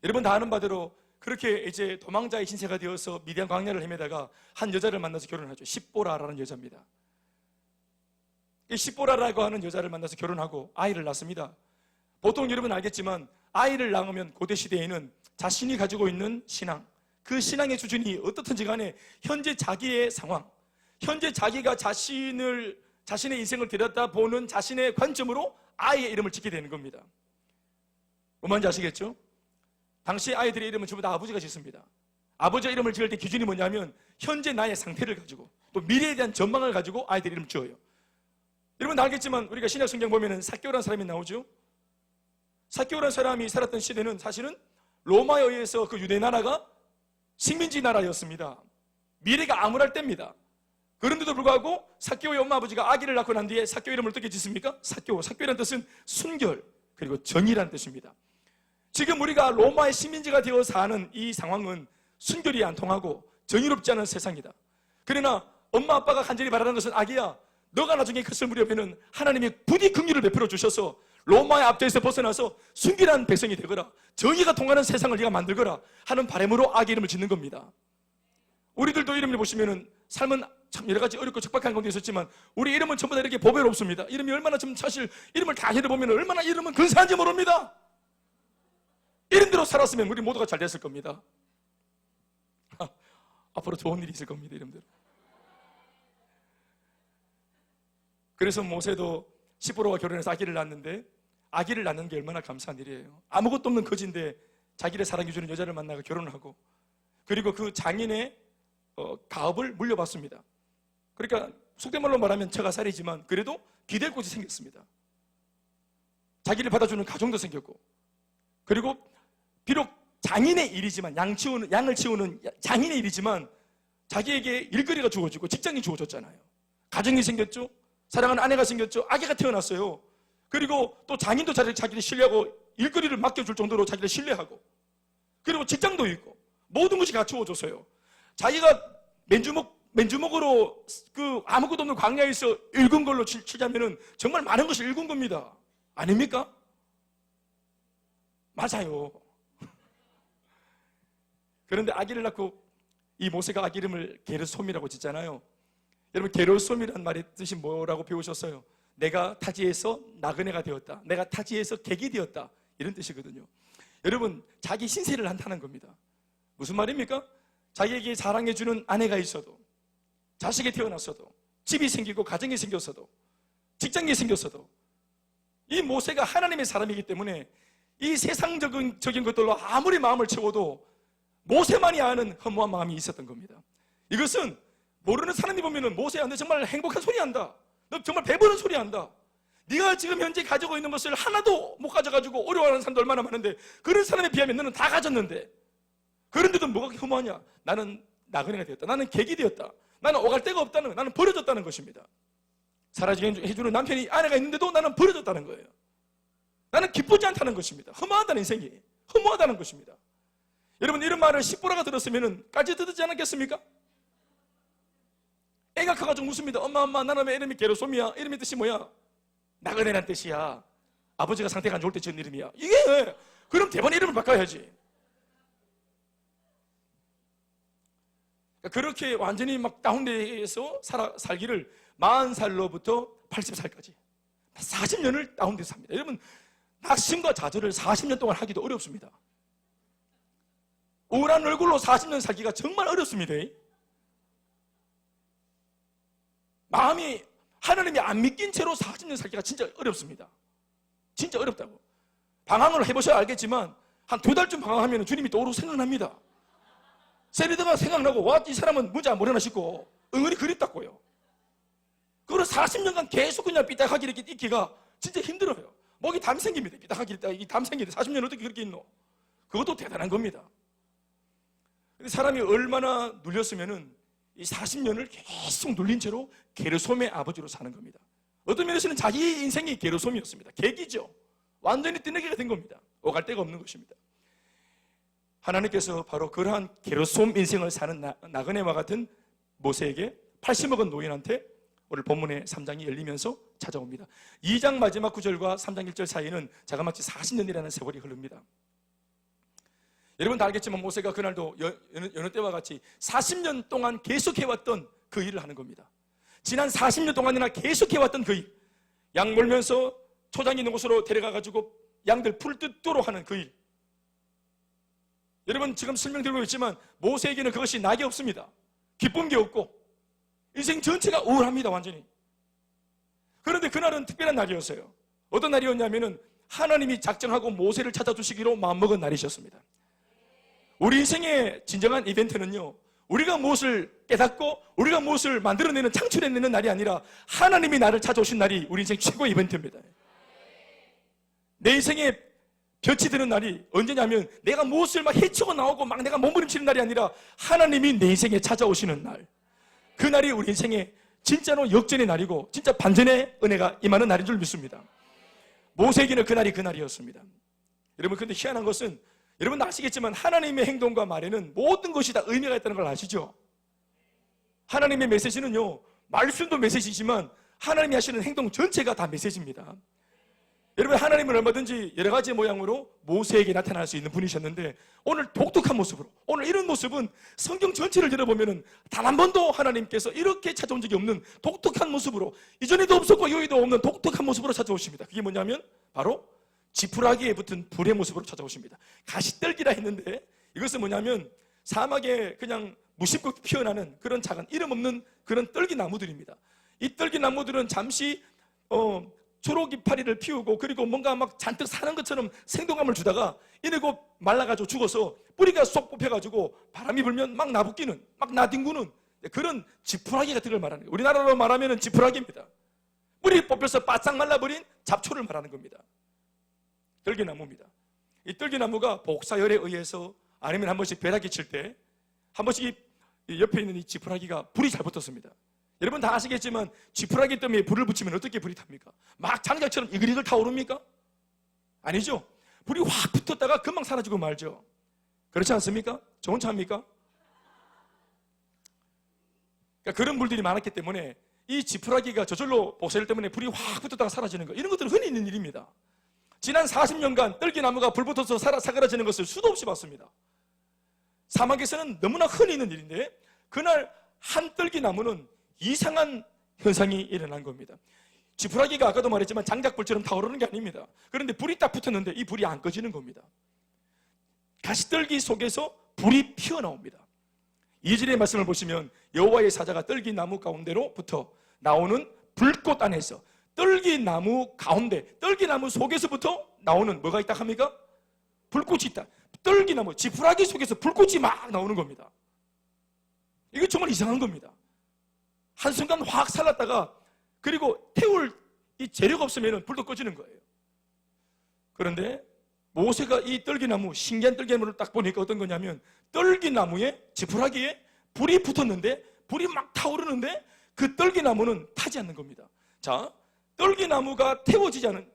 Speaker 1: 여러분 다 아는 바대로 그렇게 이제 도망자의 신세가 되어서 미디안 광야를 헤매다가 한 여자를 만나서 결혼하죠. 십보라라는 여자입니다. 이 십보라라고 하는 여자를 만나서 결혼하고 아이를 낳습니다. 보통 여러분 알겠지만 아이를 낳으면 고대 시대에는 자신이 가지고 있는 신앙, 그 신앙의 수준이 어떻든지 간에 현재 자기의 상황, 현재 자기가 자신의 인생을 들여다보는 자신의 관점으로 아이의 이름을 짓게 되는 겁니다. 뭔지 아시겠죠? 당시 아이들의 이름은 전부 다 아버지가 짓습니다. 아버지의 이름을 지을 때 기준이 뭐냐면 현재 나의 상태를 가지고 또 미래에 대한 전망을 가지고 아이들 이름을 지어요. 여러분 알겠지만 우리가 신약 성경 보면은 삭개오라는 사람이 나오죠. 삭개오라는 사람이 살았던 시대는 사실은 로마에 의해서 그 유대 나라가 식민지 나라였습니다. 미래가 암울할 때입니다. 그런데도 불구하고 삭개오의 엄마 아버지가 아기를 낳고 난 뒤에 삭개오 이름을 어떻게 짓습니까? 삭개오라는 뜻은 순결 그리고 정의라는 뜻입니다. 지금 우리가 로마의 식민지가 되어 사는 이 상황은 순결이 안 통하고 정의롭지 않은 세상이다. 그러나 엄마 아빠가 간절히 바라는 것은 아기야 너가 나중에 컸을 무렵에는 하나님이 부디 긍휼을 베풀어 주셔서 로마의 압제에서 벗어나서 순결한 백성이 되거라 정의가 통하는 세상을 네가 만들거라 하는 바람으로 아기 이름을 짓는 겁니다. 우리들도 이름을 보시면은 삶은 참 여러 가지 어렵고 척박한 가운데 있었지만 우리 이름은 전부 다 이렇게 보배롭습니다. 이름이 얼마나 좀 사실 이름을 다 해보면 얼마나 이름은 근사한지 모릅니다. 이름대로 살았으면 우리 모두가 잘 됐을 겁니다. 앞으로 좋은 일이 있을 겁니다. 이름대로. 그래서 모세도 십보로와 결혼해서 아기를 낳았는데 아기를 낳는 게 얼마나 감사한 일이에요. 아무것도 없는 거지인데 자기를 사랑해주는 여자를 만나고 결혼을 하고 그리고 그 장인의 가업을 물려받습니다. 그러니까 속된 말로 말하면 처가살이지만 그래도 기댈 곳이 생겼습니다. 자기를 받아주는 가정도 생겼고 그리고 비록 장인의 일이지만 양을 치우는 장인의 일이지만 자기에게 일거리가 주어지고 직장이 주어졌잖아요. 가정이 생겼죠. 사랑하는 아내가 생겼죠. 아기가 태어났어요. 그리고 또 장인도 자기를 신뢰하고 일거리를 맡겨줄 정도로 자기를 신뢰하고 그리고 직장도 있고 모든 것이 갖추어졌어요. 자기가 맨주먹 맨주먹으로 그 아무것도 없는 광야에서 읽은 걸로 치자면은 정말 많은 것을 읽은 겁니다. 아닙니까? 맞아요. 그런데 아기를 낳고 이 모세가 아기 이름을 게르솜이라고 짓잖아요. 여러분, 게르솜이라는 말의 뜻이 뭐라고 배우셨어요? 내가 타지에서 나그네가 되었다, 내가 타지에서 객이 되었다, 이런 뜻이거든요. 여러분, 자기 신세를 한다는 겁니다. 무슨 말입니까? 자기에게 사랑해주는 아내가 있어도, 자식이 태어났어도, 집이 생기고 가정이 생겼어도, 직장이 생겼어도, 이 모세가 하나님의 사람이기 때문에 이 세상적인 것들로 아무리 마음을 채워도 모세만이 아는 허무한 마음이 있었던 겁니다. 이것은 모르는 사람이 보면은, 모세야, 너 정말 행복한 소리 한다, 너 정말 배부른 소리 한다, 네가 지금 현재 가지고 있는 것을 하나도 못 가져가지고 어려워하는 사람도 얼마나 많은데, 그런 사람에 비하면 너는 다 가졌는데, 그런데도 뭐가 허무하냐? 나는 나그네가 되었다, 나는 객이 되었다, 나는 오갈 데가 없다는, 나는 버려졌다는 것입니다. 살아주게 해주는 남편이, 아내가 있는데도 나는 버려졌다는 거예요. 나는 기쁘지 않다는 것입니다. 허무하다는 인생이, 허무하다는 것입니다. 여러분, 이런 말을 10보라가 들었으면 까지 듣지 않았겠습니까? 애가 커가지고 묻습니다. 엄마, 나는 왜 이름이 게르솜이야? 이름의 뜻이 뭐야? 나그네란 뜻이야. 아버지가 상태가 안 좋을 때 지은 이름이야. 이게, 그럼 대번에 이름을 바꿔야지. 그렇게 완전히 막 다운돼서 살기를 40살로부터 80살까지 40년을 다운돼서 삽니다. 여러분, 낙심과 좌절을 40년 동안 하기도 어렵습니다. 우울한 얼굴로 40년 살기가 정말 어렵습니다. 마음이 하나님이 안 믿긴 채로 40년 살기가 진짜 어렵습니다. 진짜 어렵다고. 방황을 해보셔야 알겠지만 한 2달쯤 방황하면 주님이 떠오르고 생각납니다. 세리드가 생각나고, 와, 이 사람은 문자 모르나 싶고 응어리 그립다고요. 그걸 40년간 계속 그냥 삐딱하게 이렇게 있기가 진짜 힘들어요. 목이 담 생깁니다. 삐딱하게 있다가 이 담 생기는데 40년 어떻게 그렇게 있노? 그것도 대단한 겁니다. 근데 사람이 얼마나 눌렸으면은 이 40년을 계속 눌린 채로 게르솜의 아버지로 사는 겁니다. 어떤 면에서는 자기 인생이 게르솜이었습니다. 객이죠. 완전히 뜨내기가 된 겁니다. 오갈 데가 없는 것입니다. 하나님께서 바로 그러한 게르솜 인생을 사는 나그네와 같은 모세에게 80먹은 노인한테 오늘 본문의 3장이 열리면서 찾아옵니다. 2장 마지막 9절과 3장 1절 사이는 자그마치 40년이라는 세월이 흐릅니다. 여러분 다 알겠지만 모세가 그날도 여느 때와 같이 40년 동안 계속해왔던 그 일을 하는 겁니다. 지난 40년 동안이나 계속해왔던 그 일, 양 몰면서 초장이 있는 곳으로 데려가가지고 양들 풀 뜯도록 하는 그 일. 여러분, 지금 설명드리고 있지만 모세에게는 그것이 낙이 없습니다. 기쁜 게 없고 인생 전체가 우울합니다. 완전히. 그런데 그날은 특별한 날이었어요. 어떤 날이었냐면은 하나님이 작정하고 모세를 찾아주시기로 마음먹은 날이셨습니다. 우리 인생의 진정한 이벤트는요, 우리가 무엇을 깨닫고 우리가 무엇을 만들어내는, 창출해내는 날이 아니라 하나님이 나를 찾아오신 날이 우리 인생 최고의 이벤트입니다. 내 인생에 볕이 드는 날이 언제냐면, 내가 무엇을 막 헤치고 나오고 막 내가 몸부림치는 날이 아니라 하나님이 내 인생에 찾아오시는 날, 그 날이 우리 인생의 진짜로 역전의 날이고 진짜 반전의 은혜가 임하는 날인 줄 믿습니다. 모세에게는 그날이 그날이었습니다. 여러분, 근데 희한한 것은, 여러분 아시겠지만 하나님의 행동과 말에는 모든 것이 다 의미가 있다는 걸 아시죠? 하나님의 메시지는요, 말씀도 메시지지만 하나님이 하시는 행동 전체가 다 메시지입니다. 여러분, 하나님은 얼마든지 여러 가지 모양으로 모세에게 나타날 수 있는 분이셨는데, 오늘 독특한 모습으로, 오늘 이런 모습은 성경 전체를 들어보면 단 한 번도 하나님께서 이렇게 찾아온 적이 없는 독특한 모습으로, 이전에도 없었고 이후에도 없는 독특한 모습으로 찾아오십니다. 그게 뭐냐면 바로 지푸라기에 붙은 불의 모습으로 찾아오십니다. 가시떨기라 했는데 이것은 뭐냐면 사막에 그냥 무심코 피어나는 그런 작은 이름 없는 그런 떨기나무들입니다. 이 떨기나무들은 잠시 초록 이파리를 피우고 그리고 뭔가 막 잔뜩 사는 것처럼 생동감을 주다가 이러고 말라가지고 죽어서 뿌리가 쏙 뽑혀가지고 바람이 불면 막 나부끼는, 막 나뒹구는 그런 지푸라기 같은 걸 말하는 거예요. 우리나라로 말하면 지푸라기입니다. 뿌리 뽑혀서 바싹 말라버린 잡초를 말하는 겁니다. 떨기나무입니다. 이 떨기나무가 복사열에 의해서 아니면 한 번씩 벼락이 칠 때 한 번씩 옆에 있는 이 지푸라기가 불이 잘 붙었습니다. 여러분 다 아시겠지만 지푸라기 때문에 불을 붙이면 어떻게 불이 탑니까? 막 장작처럼 이글이글 타오릅니까? 아니죠. 불이 확 붙었다가 금방 사라지고 말죠. 그렇지 않습니까? 좋은 차입니까? 그러니까 그런 물들이 많았기 때문에 이 지푸라기가 저절로 모세 때문에 불이 확 붙었다가 사라지는 거, 이런 것들은 흔히 있는 일입니다. 지난 40년간 떨기나무가 불 붙어서 사라지는 것을 수도 없이 봤습니다. 사막에서는 너무나 흔히 있는 일인데 그날 한 떨기나무는 이상한 현상이 일어난 겁니다. 지푸라기가 아까도 말했지만 장작불처럼 타오르는 게 아닙니다. 그런데 불이 딱 붙었는데 이 불이 안 꺼지는 겁니다. 가시떨기 속에서 불이 피어나옵니다. 2절의 말씀을 보시면 여호와의 사자가 떨기나무 가운데로부터 나오는 불꽃 안에서, 떨기나무 가운데, 떨기나무 속에서부터 나오는 뭐가 있다 합니까? 불꽃이 있다. 떨기나무, 지푸라기 속에서 불꽃이 막 나오는 겁니다. 이거 정말 이상한 겁니다. 한순간 확 살랐다가 그리고 태울 이 재료가 없으면 불도 꺼지는 거예요. 그런데 모세가 이 떨기나무, 신기한 떨기나무를 딱 보니까 어떤 거냐면 떨기나무에, 지푸라기에 불이 붙었는데 불이 막 타오르는데 그 떨기나무는 타지 않는 겁니다. 자, 떨기나무가 태워지지 않은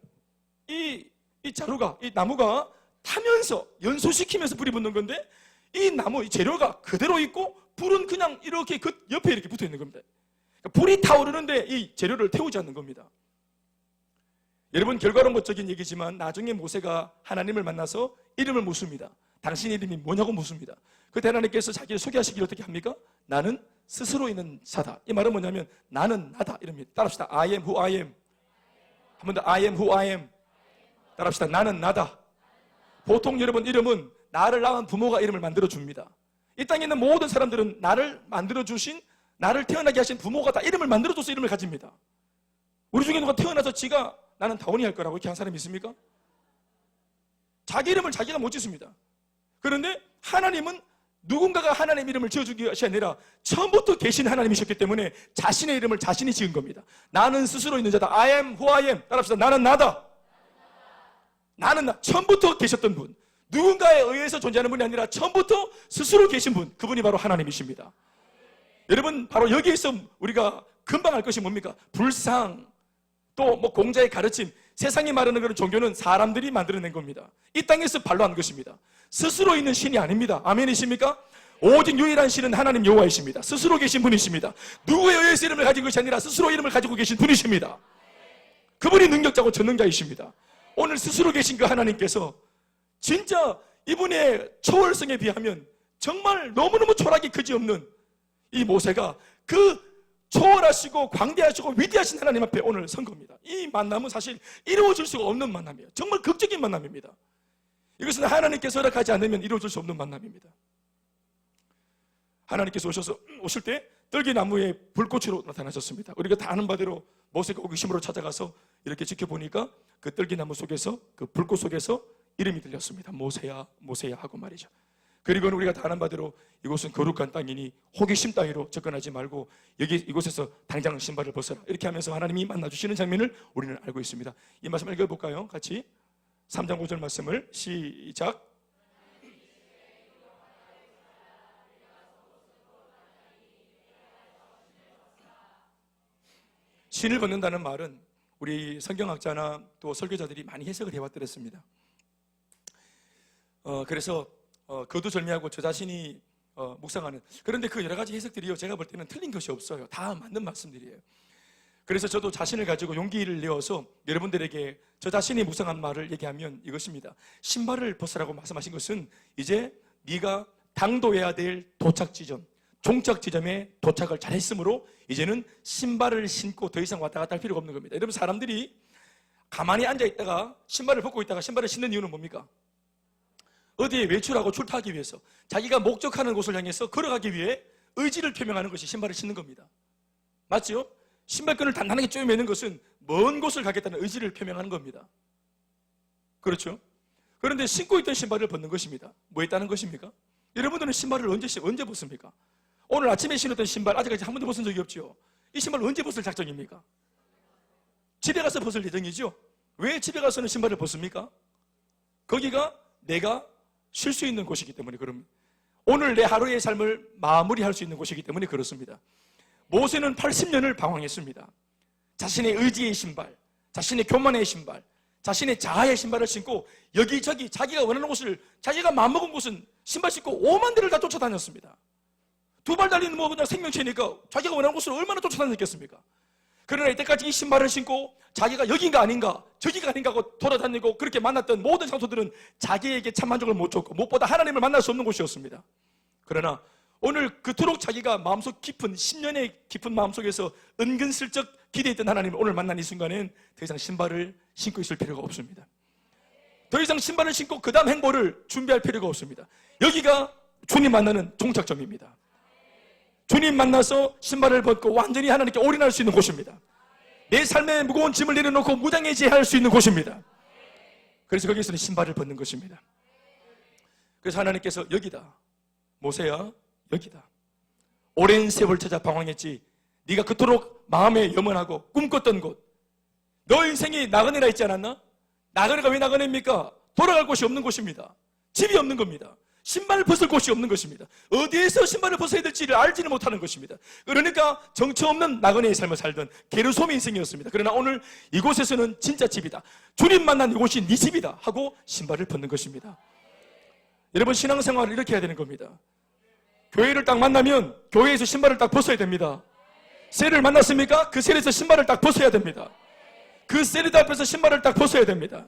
Speaker 1: 이 자루가, 이 나무가 타면서 연소시키면서 불이 붙는 건데 이 나무, 이 재료가 그대로 있고 불은 그냥 이렇게 그 옆에 이렇게 붙어 있는 겁니다. 그러니까 불이 타오르는데 이 재료를 태우지 않는 겁니다. 여러분, 결과론적인 얘기지만 나중에 모세가 하나님을 만나서 이름을 묻습니다. 당신의 이름이 뭐냐고 묻습니다. 그때 하나님께서 자기를 소개하시기를 어떻게 합니까? 나는 스스로 있는 자다. 이 말은 뭐냐면 나는 나다 이럽니다. 따라합시다. I am who I am. 한 번 더 I am who I am. 따라합시다. 나는 나다. 보통 여러분 이름은 나를 낳은 부모가 이름을 만들어줍니다. 이 땅에 있는 모든 사람들은 나를 만들어주신, 나를 태어나게 하신 부모가 다 이름을 만들어줘서 이름을 가집니다. 우리 중에 누가 태어나서 지가 나는 다원이 할 거라고 이렇게 한 사람이 있습니까? 자기 이름을 자기가 못 짓습니다. 그런데 하나님은 누군가가 하나님 이름을 지어주기 것이 아니라 처음부터 계신 하나님이셨기 때문에 자신의 이름을 자신이 지은 겁니다. 나는 스스로 있는 자다. I am who I am. 따라합시다. 나는 나다. 나는 나. 처음부터 계셨던 분. 누군가에 의해서 존재하는 분이 아니라 처음부터 스스로 계신 분. 그분이 바로 하나님이십니다. 여러분, 바로 여기에서 우리가 금방 알 것이 뭡니까? 불상, 또 뭐 공자의 가르침, 세상이 말하는 그런 종교는 사람들이 만들어낸 겁니다. 이 땅에서 발로 한 것입니다. 스스로 있는 신이 아닙니다. 아멘이십니까? 오직 유일한 신은 하나님 여호와이십니다. 스스로 계신 분이십니다. 누구에 의해서 이름을 가진 것이 아니라 스스로 이름을 가지고 계신 분이십니다. 그분이 능력자고 전능자이십니다. 오늘 스스로 계신 그 하나님께서 진짜 이분의 초월성에 비하면 정말 너무너무 초락이 그지없는 이 모세가 그 초월하시고 광대하시고 위대하신 하나님 앞에 오늘 선 겁니다. 이 만남은 사실 이루어질 수가 없는 만남이에요. 정말 극적인 만남입니다. 이것은 하나님께서 허락하지 않으면 이루어질 수 없는 만남입니다. 하나님께서 오실 때 떨기나무에 불꽃으로 나타나셨습니다. 우리가 다 아는 바대로 모세가 호기심으로 찾아가서 이렇게 지켜보니까 그 떨기나무 속에서, 그 불꽃 속에서 이름이 들렸습니다. 모세야, 모세야 하고 말이죠. 그리고는 우리가 다 아는 바대로 이곳은 거룩한 땅이니 호기심 따위로 접근하지 말고 이곳에서 당장 신발을 벗어라. 이렇게 하면서 하나님이 만나주시는 장면을 우리는 알고 있습니다. 이 말씀 읽어볼까요? 같이 3장 5절 말씀을 시작. 신을 벗는다는 말은 우리 성경학자나 또 설교자들이 많이 해석을 해왔더랬습니다. 그래서 거두절미하고 저 자신이 묵상하는, 그런데 그 여러 가지 해석들이요, 제가 볼 때는 틀린 것이 없어요. 다 맞는 말씀들이에요. 그래서 저도 자신을 가지고 용기를 내어서 여러분들에게 저 자신이 묵상한 말을 얘기하면 이것입니다. 신발을 벗으라고 말씀하신 것은 이제 네가 당도해야 될 도착 지점, 종착 지점에 도착을 잘했으므로 이제는 신발을 신고 더 이상 왔다 갔다 할 필요가 없는 겁니다. 여러분, 사람들이 가만히 앉아 있다가 신발을 벗고 있다가 신발을 신는 이유는 뭡니까? 어디에 외출하고 출타하기 위해서, 자기가 목적하는 곳을 향해서 걸어가기 위해 의지를 표명하는 것이 신발을 신는 겁니다. 맞죠? 신발끈을 단단하게 쪼매는 것은 먼 곳을 가겠다는 의지를 표명하는 겁니다. 그렇죠? 그런데 신고 있던 신발을 벗는 것입니다. 뭐 했다는 것입니까? 여러분들은 신발을 언제 벗습니까? 오늘 아침에 신었던 신발 아직까지 한 번도 벗은 적이 없죠? 이 신발을 언제 벗을 작정입니까? 집에 가서 벗을 예정이죠? 왜 집에 가서는 신발을 벗습니까? 거기가 내가 쉴 수 있는 곳이기 때문에 그럽니다. 오늘 내 하루의 삶을 마무리할 수 있는 곳이기 때문에 그렇습니다. 모세는 80년을 방황했습니다. 자신의 의지의 신발, 자신의 교만의 신발, 자신의 자아의 신발을 신고 여기저기 자기가 원하는 곳을, 자기가 마음먹은 곳은 신발 신고 5만 대를 다 쫓아다녔습니다. 두 발 달리는 뭐 그냥 생명체니까 자기가 원하는 곳으로 얼마나 쫓아다녔겠습니까? 그러나 이때까지 이 신발을 신고 자기가 여긴가 아닌가 저기가 아닌가 하고 돌아다니고 그렇게 만났던 모든 장소들은 자기에게 참 만족을 못 줬고 무엇보다 하나님을 만날 수 없는 곳이었습니다. 그러나 오늘 그토록 자기가 마음속 깊은 10년의 깊은 마음속에서 은근슬쩍 기대했던 하나님을 오늘 만난 이 순간엔 더 이상 신발을 신고 있을 필요가 없습니다. 더 이상 신발을 신고 그 다음 행보를 준비할 필요가 없습니다. 여기가 주님 만나는 종착점입니다. 주님 만나서 신발을 벗고 완전히 하나님께 올인할 수 있는 곳입니다. 내 삶의 무거운 짐을 내려놓고 무장해제할 수 있는 곳입니다. 그래서 거기에서는 신발을 벗는 것입니다. 그래서 하나님께서 여기다 모세야 여기다 오랜 세월 찾아 방황했지 네가 그토록 마음에 염원하고 꿈꿨던 곳 너 인생이 나그네라 있지 않았나? 나그네가 왜 나그네입니까? 돌아갈 곳이 없는 곳입니다. 집이 없는 겁니다. 신발을 벗을 곳이 없는 것입니다. 어디에서 신발을 벗어야 될지를 알지는 못하는 것입니다. 그러니까 정처 없는 나그네의 삶을 살던 게르솜의 인생이었습니다. 그러나 오늘 이곳에서는 진짜 집이다. 주님 만난 이곳이 네 집이다 하고 신발을 벗는 것입니다. 여러분 신앙생활을 이렇게 해야 되는 겁니다. 교회를 딱 만나면 교회에서 신발을 딱 벗어야 됩니다. 셀을 만났습니까? 그 셀에서 신발을 딱 벗어야 됩니다. 그 셀리드 앞에서 신발을 딱 벗어야 됩니다.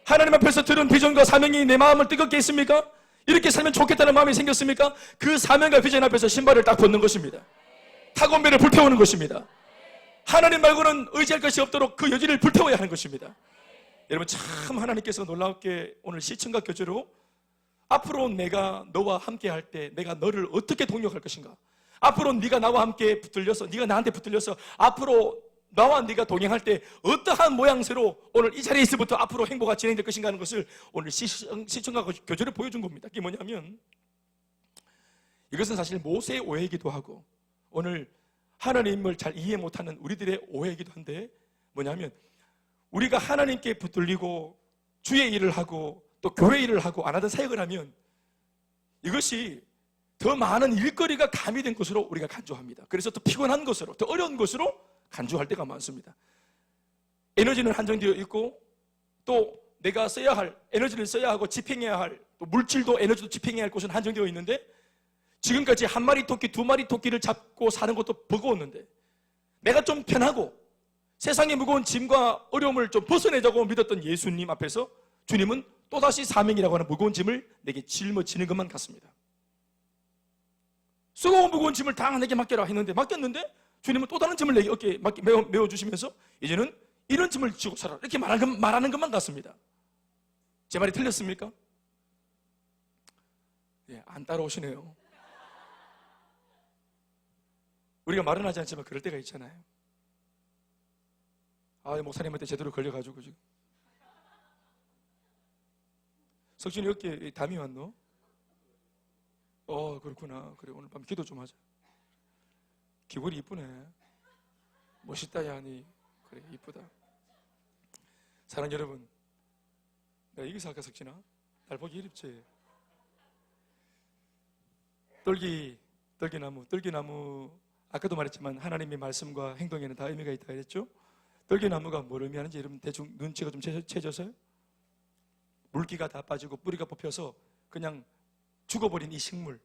Speaker 1: 하나님 앞에서 들은 비전과 사명이 내 마음을 뜨겁게 했습니까? 이렇게 살면 좋겠다는 마음이 생겼습니까? 그 사명과 비전 앞에서 신발을 딱 벗는 것입니다. 타곤배를 불태우는 것입니다. 하나님 말고는 의지할 것이 없도록 그 여지를 불태워야 하는 것입니다. 여러분 참 하나님께서 놀랍게 오늘 시청각 교제로 앞으로 내가 너와 함께 할 때 내가 너를 어떻게 동력할 것인가? 앞으로 네가 나와 함께 붙들려서 네가 나한테 붙들려서 앞으로 나와 네가 동행할 때 어떠한 모양새로 오늘 이 자리에 있을부터 앞으로 행보가 진행될 것인가 하는 것을 오늘 시청각 교제를 보여준 겁니다. 그게 뭐냐면 이것은 사실 모세의 오해이기도 하고 오늘 하나님을 잘 이해 못하는 우리들의 오해이기도 한데 뭐냐면 우리가 하나님께 붙들리고 주의 일을 하고 또 교회 일을 하고 안 하던 사역을 하면 이것이 더 많은 일거리가 가미된 것으로 우리가 간주합니다. 그래서 더 피곤한 것으로 더 어려운 것으로 간주할 때가 많습니다. 에너지는 한정되어 있고 또 내가 써야 할 에너지를 써야 하고 집행해야 할 또 물질도 에너지도 집행해야 할 곳은 한정되어 있는데 지금까지 한 마리 토끼 두 마리 토끼를 잡고 사는 것도 버거웠는데 내가 좀 편하고 세상의 무거운 짐과 어려움을 좀 벗어내자고 믿었던 예수님 앞에서 주님은 또다시 사명이라고 하는 무거운 짐을 내게 짊어지는 것만 같습니다. 쓰고 무거운 짐을 다 내게 맡겨라 했는데 맡겼는데 주님은 또 다른 짐을 내게 어깨에 메워주시면서 이제는 이런 짐을 지고 살아라 이렇게 말하는 것만 같습니다. 제 말이 틀렸습니까? 예, 안 따라오시네요. 우리가 말은 하지 않지만 그럴 때가 있잖아요. 목사님한테 제대로 걸려가지고 지금 석진이 어깨에 담이 왔노? 그렇구나. 그래 오늘 밤 기도 좀 하자. 기분이 이쁘네. 멋있다 야니. 그래 이쁘다. 사랑하는 여러분, 내가 여기서 아까 석진아 날 보기 이립지. 떨기나무 아까도 말했지만 하나님의 말씀과 행동에는 다 의미가 있다 그랬죠? 떨기나무가 뭘 의미하는지 여러분 대충 눈치가 좀 채져서요? 물기가 다 빠지고 뿌리가 뽑혀서 그냥 죽어버린 이 식물,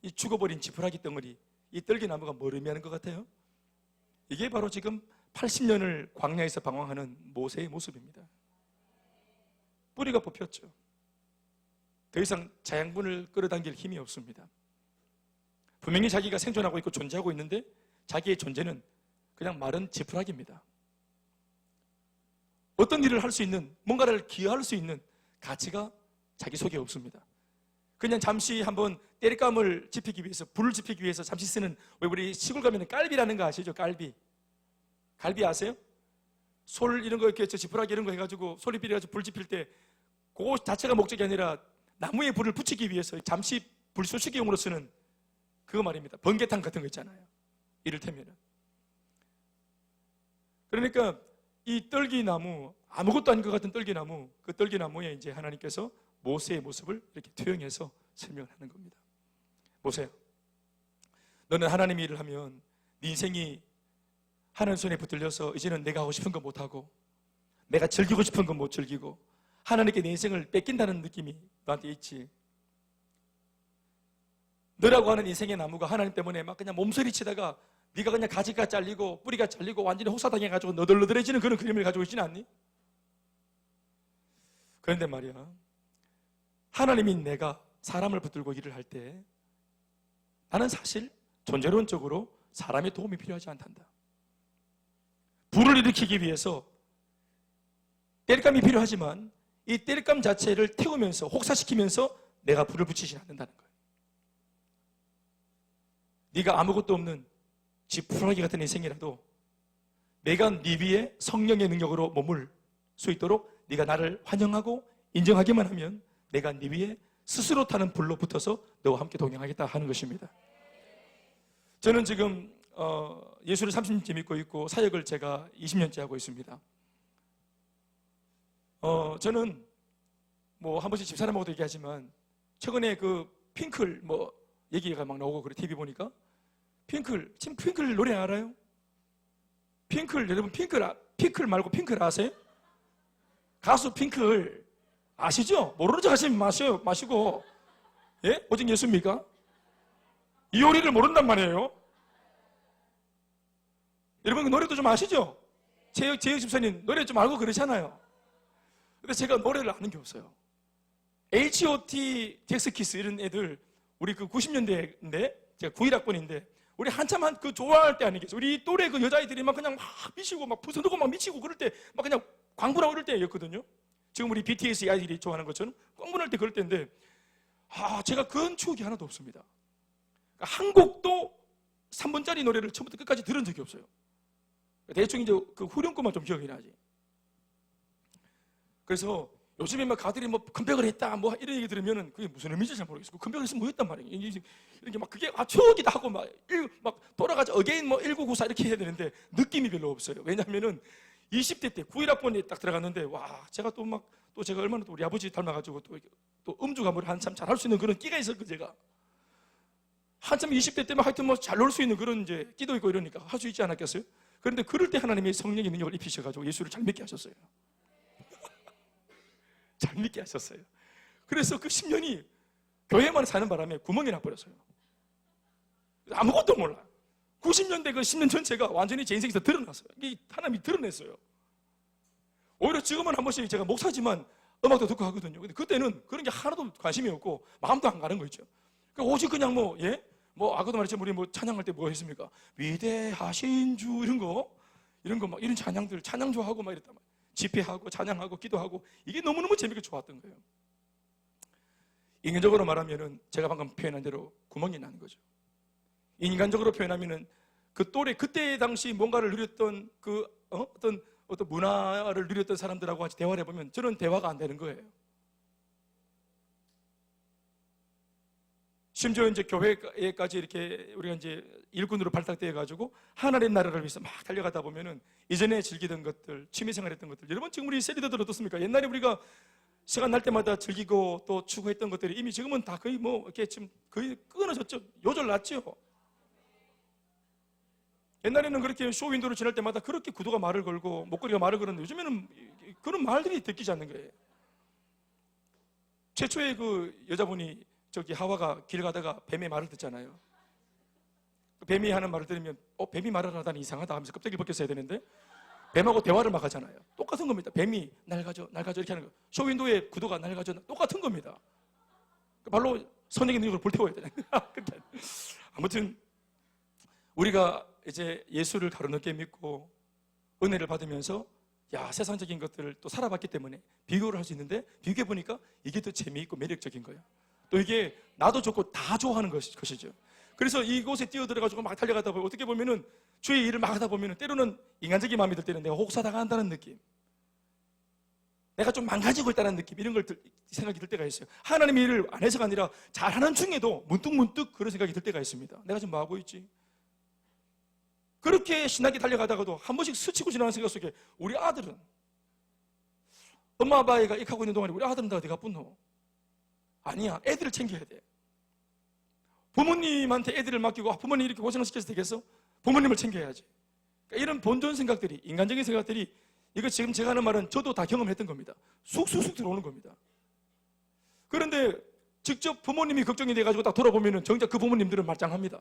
Speaker 1: 이 죽어버린 지푸라기 덩어리, 이 떨기나무가 뭘 의미하는 것 같아요? 이게 바로 지금 80년을 광야에서 방황하는 모세의 모습입니다. 뿌리가 뽑혔죠. 더 이상 자양분을 끌어당길 힘이 없습니다. 분명히 자기가 생존하고 있고 존재하고 있는데 자기의 존재는 그냥 마른 지푸라기입니다. 어떤 일을 할 수 있는, 뭔가를 기여할 수 있는 가치가 자기 속에 없습니다. 그냥 잠시 한번 때릴감을 지피기 위해서, 불을 지피기 위해서 잠시 쓰는, 왜 우리 시골 가면 깔비라는 거 아시죠? 깔비 아세요? 솔 이런 거 이렇게 지푸라기 이런 거 해가지고 소리 빌려가지고 불 지필 때 그거 자체가 목적이 아니라 나무에 불을 붙이기 위해서 잠시 불쏘시개용으로 쓰는 그거 말입니다. 번개탄 같은 거 있잖아요. 이를테면은. 그러니까 이 떨기나무, 아무것도 아닌 것 같은 떨기나무, 그 떨기나무에 이제 하나님께서 모세의 모습을 이렇게 투영해서 설명하는 겁니다. 모세야, 너는 하나님의 일을 하면 네 인생이 하나님 손에 붙들려서 이제는 내가 하고 싶은 거 못하고 내가 즐기고 싶은 건 못 즐기고 하나님께 내 인생을 뺏긴다는 느낌이 너한테 있지. 너라고 하는 인생의 나무가 하나님 때문에 막 그냥 몸서리치다가 네가 그냥 가지가 잘리고 뿌리가 잘리고 완전히 혹사당해가지고 너덜너덜해지는 그런 그림을 가지고 있지는 않니? 그런데 말이야, 하나님이 내가 사람을 붙들고 일을 할 때 나는 사실 존재론적으로 사람의 도움이 필요하지 않단다. 불을 일으키기 위해서 땔감이 필요하지만 이 땔감 자체를 태우면서 혹사시키면서 내가 불을 붙이지 않는다는 거예요. 네가 아무것도 없는 지푸라기 같은 인생이라도 내가 네 위에 성령의 능력으로 머물 수 있도록 네가 나를 환영하고 인정하기만 하면 내가 네 위에 스스로 타는 불로 붙어서 너와 함께 동행하겠다 하는 것입니다. 저는 지금 예수를 30년째 믿고 있고 사역을 제가 20년째 하고 있습니다. 저는 뭐 한 번씩 집사람하고도 얘기하지만 최근에 그 핑클 뭐 얘기가 막 나오고 그래 TV 보니까 지금 핑클 노래 알아요? 핑클 여러분 핑클 말고 핑클 아세요? 가수 핑클 아시죠? 모르는 척 하시면 마시고 예? 오직 예수입니까? 이효리를 모른단 말이에요. 여러분 그 노래도 좀 아시죠? 재혁 집사님 노래 좀 알고 그러잖아요. 근데 제가 노래를 아는 게 없어요. H.O.T, 덱스키스 이런 애들 우리 그 90년대인데 제가 91학번인데 우리 한참 그 좋아할 때 아니겠어요? 우리 또래 그 여자애들이 막 그냥 막 미치고 막 부서놓고 막 미치고 그럴 때 막 그냥 광분하고 이럴 때였거든요. 지금 우리 BTS 아이들이 좋아하는 것처럼 광분할 때 그럴 때인데 제가 그런 추억이 하나도 없습니다. 그러니까 한 곡도 3분짜리 노래를 처음부터 끝까지 들은 적이 없어요. 대충 이제 그 후렴구만 좀 기억이 나지. 그래서 요즘에 막 가들이 뭐 컴백을 했다 뭐 이런 얘기 들으면은 그게 무슨 의미인지 잘 모르겠어요. 컴백을 했으면 뭐였단 말이에요. 이렇게 막 그게 추억이다 하고 막 돌아가자 어게인 뭐 1994 이렇게 해야 되는데 느낌이 별로 없어요. 왜냐하면은 20대 때 91학번에 딱 들어갔는데 와 제가 또 제가 얼마나 또 우리 아버지 닮아가지고 또 음주가무를 한참 잘할 수 있는 그런 끼가 있었고 제가 한참 20대 때만 하여튼 뭐 잘 놀 수 있는 그런 이제 끼도 있고 이러니까 할 수 있지 않았겠어요? 그런데 그럴 때 하나님이 성령의 능력을 입히셔가지고 예수를 잘 믿게 하셨어요. 잘 믿게 하셨어요. 그래서 그 10년이 교회만 사는 바람에 구멍이 나버렸어요. 아무것도 몰라. 90년대 그 10년 전체가 완전히 제 인생에서 드러났어요. 이게 하나님이 드러냈어요. 오히려 지금은 한 번씩 제가 목사지만 음악도 듣고 하거든요. 근데 그때는 그런 게 하나도 관심이 없고 마음도 안 가는 거 있죠. 그러니까 오직 그냥 아까도 말했지만 우리 뭐 찬양할 때 뭐 했습니까? 위대하신 주 이런 거 막 이런 찬양들 찬양 좋아하고 막 이랬단 말이에요. 집회하고 찬양하고 기도하고 이게 너무너무 재밌게 좋았던 거예요. 인간적으로 말하면은 제가 방금 표현한 대로 구멍이 나는 거죠. 인간적으로 표현하면은 그 또래 그때 당시 뭔가를 누렸던 어떤 문화를 누렸던 사람들하고 같이 대화를 해보면 저는 대화가 안 되는 거예요. 심지어 이제 교회까지 이렇게 우리가 이제 일꾼으로 발탁되어 가지고 하나님 나라를 위해서 막 달려가다 보면은 이전에 즐기던 것들, 취미생활 했던 것들, 여러분 지금 우리 세리들은 어떻습니까? 옛날에 우리가 시간 날 때마다 즐기고 또 추구했던 것들이 이미 지금은 다 거의 이렇게 지금 거의 끊어졌죠. 요절났죠. 옛날에는 그렇게 쇼윈도를 지날 때마다 그렇게 구두가 말을 걸고 목걸이가 말을 걸었는데 요즘에는 그런 말들이 듣기지 않는 거예요. 최초의 그 여자분이 하와가 길 가다가 뱀의 말을 듣잖아요. 뱀이 하는 말을 들으면 뱀이 말을 하다니 이상하다 하면서 껍데기를 벗겼어야 되는데 뱀하고 대화를 막 하잖아요. 똑같은 겁니다. 뱀이 날 가져 이렇게 하는 거. 쇼윈도의 구두가 날 가져 똑같은 겁니다. 발로 선행의 능력을 불태워야 되는 아무튼 우리가 이제 예수를 가로늦게 믿고 은혜를 받으면서 세상적인 것들을 또 살아봤기 때문에 비교를 할 수 있는데 비교해보니까 이게 더 재미있고 매력적인 거예요. 또 이게 나도 좋고 다 좋아하는 것이죠. 그래서 이곳에 뛰어들어가지고 막 달려가다 보면 어떻게 보면은 주의 일을 막 하다 보면은 때로는 인간적인 마음이 들 때는 내가 혹사당한다는 느낌, 내가 좀 망가지고 있다는 느낌, 이런 걸 생각이 들 때가 있어요. 하나님의 일을 안 해서가 아니라 잘하는 중에도 문득문득 그런 생각이 들 때가 있습니다. 내가 지금 뭐 하고 있지? 그렇게 신나게 달려가다가도 한 번씩 스치고 지나가는 생각 속에 우리 아들은 엄마 아빠가 이렇게 하고 있는 동안에 우리 아들은 다 어디 가뿐노? 아니야, 애들을 챙겨야 돼. 부모님한테 애들을 맡기고 부모님 이렇게 고생을 시켜서 되겠어? 부모님을 챙겨야지. 그러니까 이런 본전 생각들이, 인간적인 생각들이, 이거 지금 제가 하는 말은 저도 다 경험했던 겁니다. 쑥쑥쑥 들어오는 겁니다. 그런데 직접 부모님이 걱정이 돼가지고 딱 돌아보면은 정작 그 부모님들은 말짱합니다.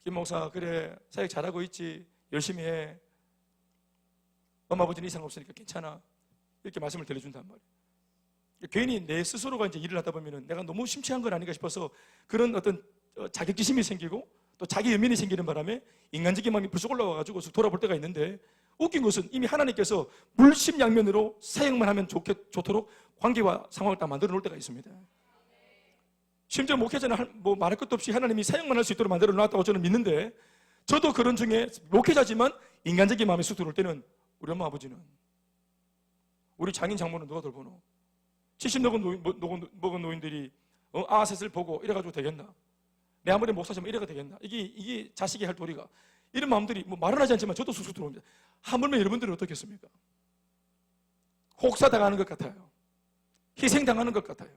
Speaker 1: 김 목사, 그래, 사역 잘하고 있지, 열심히 해, 엄마 아버지는 이상 없으니까 괜찮아, 이렇게 말씀을 들려준단 말이에요. 괜히 내 스스로가 이제 일을 하다 보면은 내가 너무 심취한 건 아닌가 싶어서 그런 어떤 자격지심이 생기고 또 자기 연민이 생기는 바람에 인간적인 마음이 불쑥 올라와가지고 돌아볼 때가 있는데, 웃긴 것은 이미 하나님께서 물심양면으로 사역만 하면 좋도록 관계와 상황을 다 만들어 놓을 때가 있습니다. 심지어 목회자는 뭐 말할 것도 없이 하나님이 사역만 할 수 있도록 만들어 놨다고 저는 믿는데, 저도 그런 중에 목회자지만 인간적인 마음이 쑥 들어올 때는 우리 엄마 아버지는, 우리 장인 장모는 누가 돌보노? 70 먹은 노인들이 아셋을 보고 이래가지고 되겠나? 내 아무리 목사지만 이래가 되겠나? 이게 자식이 할 도리가, 이런 마음들이 뭐 말은 하지 않지만 저도 쑥쑥 들어옵니다. 하물며 여러분들은 어떻겠습니까? 혹사당하는 것 같아요. 희생당하는 것 같아요.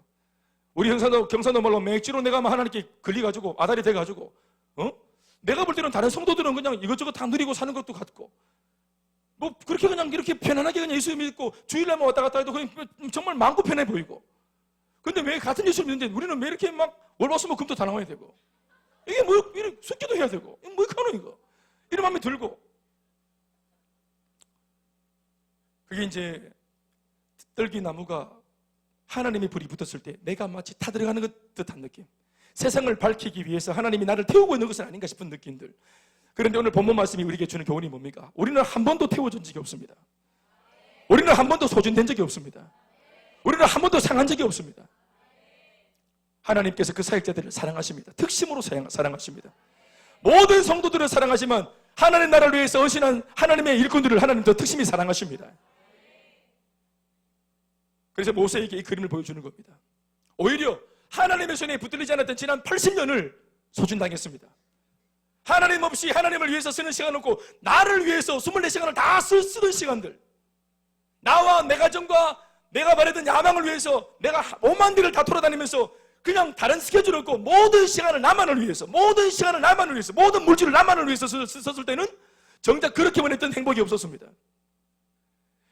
Speaker 1: 우리 경산도 말로 맥주로 내가 하나님께 걸려가지고 아다리 돼가지고 내가 볼 때는 다른 성도들은 그냥 이것저것 다 누리고 사는 것도 같고, 뭐 그렇게 그냥 이렇게 편안하게 그냥 예수 믿고 주일날만 왔다 갔다 해도 그냥 정말 마음껏 편해 보이고, 근데 왜 같은 예수를 믿는데 우리는 왜 이렇게 막 월화수목금도 다 나와야 되고, 이게 뭐 이렇게 숙기도 해야 되고, 이거 뭐 하노 이거, 이런 마음이 들고, 그게 이제 떨기나무가 하나님의 불이 붙었을 때 내가 마치 타들어가는 것 듯한 느낌, 세상을 밝히기 위해서 하나님이 나를 태우고 있는 것은 아닌가 싶은 느낌들. 그런데 오늘 본문 말씀이 우리에게 주는 교훈이 뭡니까? 우리는 한 번도 태워진 적이 없습니다. 우리는 한 번도 소진된 적이 없습니다. 우리는 한 번도 상한 적이 없습니다. 하나님께서 그 사역자들을 사랑하십니다. 특심으로 사랑하십니다. 모든 성도들을 사랑하지만 하나님 나라를 위해서 헌신한 하나님의 일꾼들을 하나님 더 특심히 사랑하십니다. 그래서 모세에게 이 그림을 보여주는 겁니다. 오히려 하나님의 손에 붙들리지 않았던 지난 80년을 소진당했습니다. 하나님 없이 하나님을 위해서 쓰는 시간 없고 나를 위해서 24시간을 다 쓰던 시간들, 나와 내 가정과 내가 바라던 야망을 위해서 내가 오만 데를 다 돌아다니면서 그냥 다른 스케줄 없고 모든 시간을 나만을 위해서, 모든 시간을 나만을 위해서, 모든 물질을 나만을 위해서 썼을 때는 정작 그렇게만 했던 행복이 없었습니다.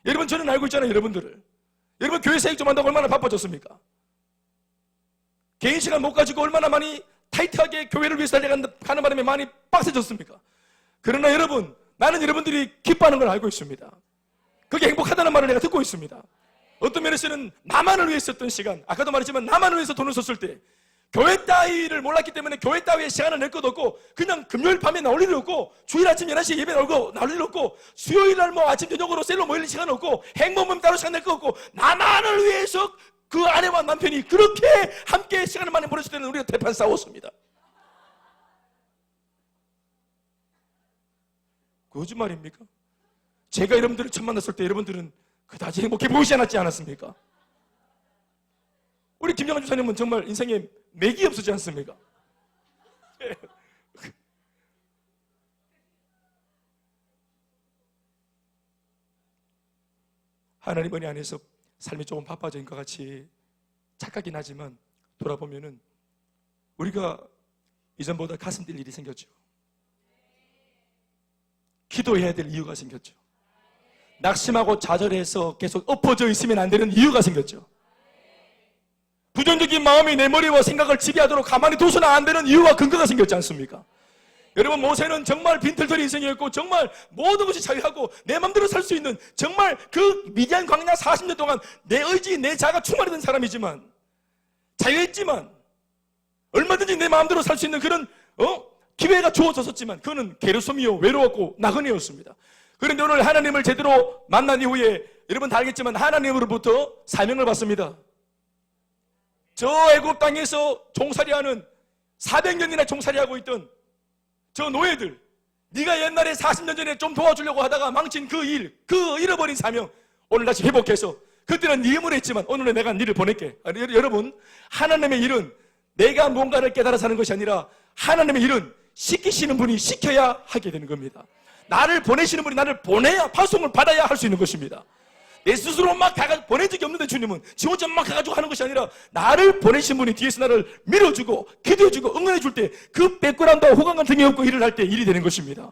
Speaker 1: 여러분, 저는 알고 있잖아요. 여러분 교회 사역 좀 한다고 얼마나 바빠졌습니까? 개인 시간 못 가지고 얼마나 많이 타이트하게 교회를 위해서 달려가는 바람에 많이 빡세졌습니까? 그러나 여러분, 나는 여러분들이 기뻐하는 걸 알고 있습니다. 그게 행복하다는 말을 내가 듣고 있습니다. 어떤 면에서는 나만을 위해 썼던 시간, 아까도 말했지만 나만을 위해서 돈을 썼을 때 교회 따위를 몰랐기 때문에 교회 따위에 시간을 낼 것도 없고, 그냥 금요일 밤에 나올 일이 없고, 주일 아침 11시에 예배 나올 일 없고, 수요일 날 뭐 아침 저녁으로 셀로 모일 시간 없고, 행복하면 따로 시간 낼 거 없고, 나만을 위해서 그 아내와 남편이 그렇게 함께 시간을 많이 보냈을 때는 우리가 대판 싸웠습니다. 거짓말입니까? 제가 여러분들을 처음 만났을 때 여러분들은 그다지 행복해 보이지 않았습니까? 우리 김영환 주사님은 정말 인생에 맥이 없었지 않습니까? 하나님 은혜 안에서 삶이 조금 바빠진 것 같이 착각이 나지만 돌아보면은 우리가 이전보다 가슴 뛸 일이 생겼죠. 기도해야 될 이유가 생겼죠. 낙심하고 좌절해서 계속 엎어져 있으면 안 되는 이유가 생겼죠. 부정적인 마음이 내 머리와 생각을 지배하도록 가만히 둬서는 안 되는 이유와 근거가 생겼지 않습니까? 여러분, 모세는 정말 빈털터리 인생이었고 정말 모든 것이 자유하고 내 마음대로 살 수 있는, 정말 그 미디안 광야 40년 동안 내 의지, 내 자가 충만했던 사람이지만, 자유했지만, 얼마든지 내 마음대로 살 수 있는 그런 기회가 주어졌었지만 그는 게르솜이요, 외로웠고 나그네였습니다. 그런데 오늘 하나님을 제대로 만난 이후에 여러분 다 알겠지만 하나님으로부터 사명을 받습니다. 저 애굽 땅에서 종살이하는 400년이나 종살이하고 있던 저 노예들, 네가 옛날에 40년 전에 좀 도와주려고 하다가 망친 그 일, 그 잃어버린 사명, 오늘 다시 회복해서, 그때는 네 힘으로 했지만 오늘은 내가 네를 보낼게. 여러분, 하나님의 일은 내가 뭔가를 깨달아서 하는 것이 아니라 하나님의 일은 시키시는 분이 시켜야 하게 되는 겁니다. 나를 보내시는 분이 나를 보내야, 파송을 받아야 할 수 있는 것입니다. 내 스스로 막 보낸 적이 없는데 주님은 지 혼자 막 가가지고 하는 것이 아니라 나를 보내신 분이 뒤에서 나를 밀어주고 기도해주고 응원해줄 때, 그 백그라운드와 호강과 등이 없고 일을 할 때 일이 되는 것입니다.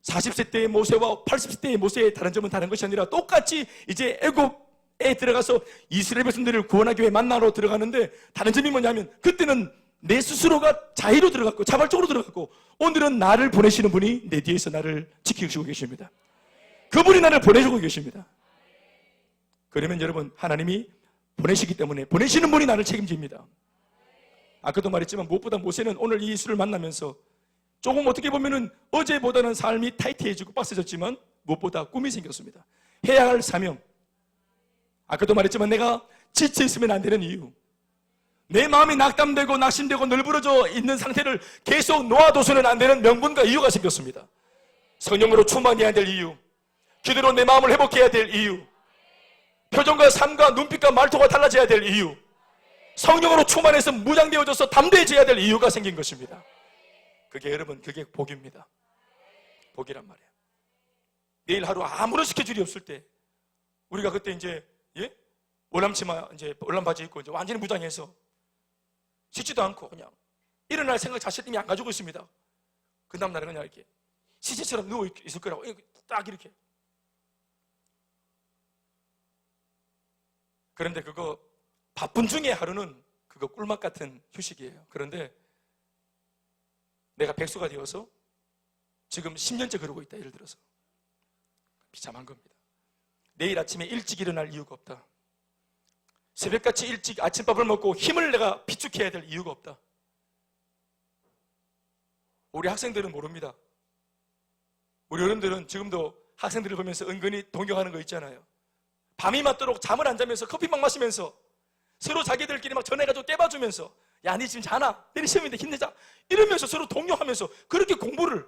Speaker 1: 40세 때의 모세와 80세 때의 모세의 다른 점은 다른 것이 아니라 똑같이 이제 애굽 들어가서 이스라엘 백성들을 구원하기 위해 만나러 들어가는데 다른 점이 뭐냐면 그때는 내 스스로가 자의로 들어갔고 자발적으로 들어갔고 오늘은 나를 보내시는 분이 내 뒤에서 나를 지키시고 계십니다. 그분이 나를 보내주고 계십니다. 그러면 여러분 하나님이 보내시기 때문에 보내시는 분이 나를 책임집니다. 아까도 말했지만 무엇보다 모세는 오늘 이 예수를 만나면서 조금 어떻게 보면은 어제보다는 삶이 타이트해지고 빡세졌지만 무엇보다 꿈이 생겼습니다. 해야 할 사명. 아까도 말했지만 내가 지쳐 있으면 안 되는 이유, 내 마음이 낙담되고 낙심되고 널브러져 있는 상태를 계속 놓아둬서는 안 되는 명분과 이유가 생겼습니다. 성령으로 충만해야 될 이유, 기도로 내 마음을 회복해야 될 이유, 표정과 삶과 눈빛과 말투가 달라져야 될 이유, 성령으로 충만해서 무장되어져서 담대해져야 될 이유가 생긴 것입니다. 그게 여러분, 그게 복입니다. 복이란 말이에요. 내일 하루 아무런 스케줄이 없을 때 우리가 그때 이제 월남치마 이제 월남 바지 입고 이제 완전히 무장해서 씻지도 않고 그냥 일어날 생각 자신이 안 가지고 있습니다. 그 다음날에 그냥 이렇게 시체처럼 누워 있을 거라고 딱 이렇게. 그런데 그거 바쁜 중에 하루는 그거 꿀맛 같은 휴식이에요. 그런데 내가 백수가 되어서 지금 10년째 그러고 있다. 예를 들어서 비참한 겁니다. 내일 아침에 일찍 일어날 이유가 없다. 새벽같이 일찍 아침밥을 먹고 힘을 내가 비축해야 될 이유가 없다. 우리 학생들은 모릅니다. 우리 어른들은 지금도 학생들을 보면서 은근히 동경하는 거 있잖아요. 밤이 맞도록 잠을 안 자면서 커피만 마시면서 서로 자기들끼리 막 전해가지고 깨봐주면서 야, 니 지금 자나? 내일 시험인데 힘내자. 이러면서 서로 동요하면서 그렇게 공부를,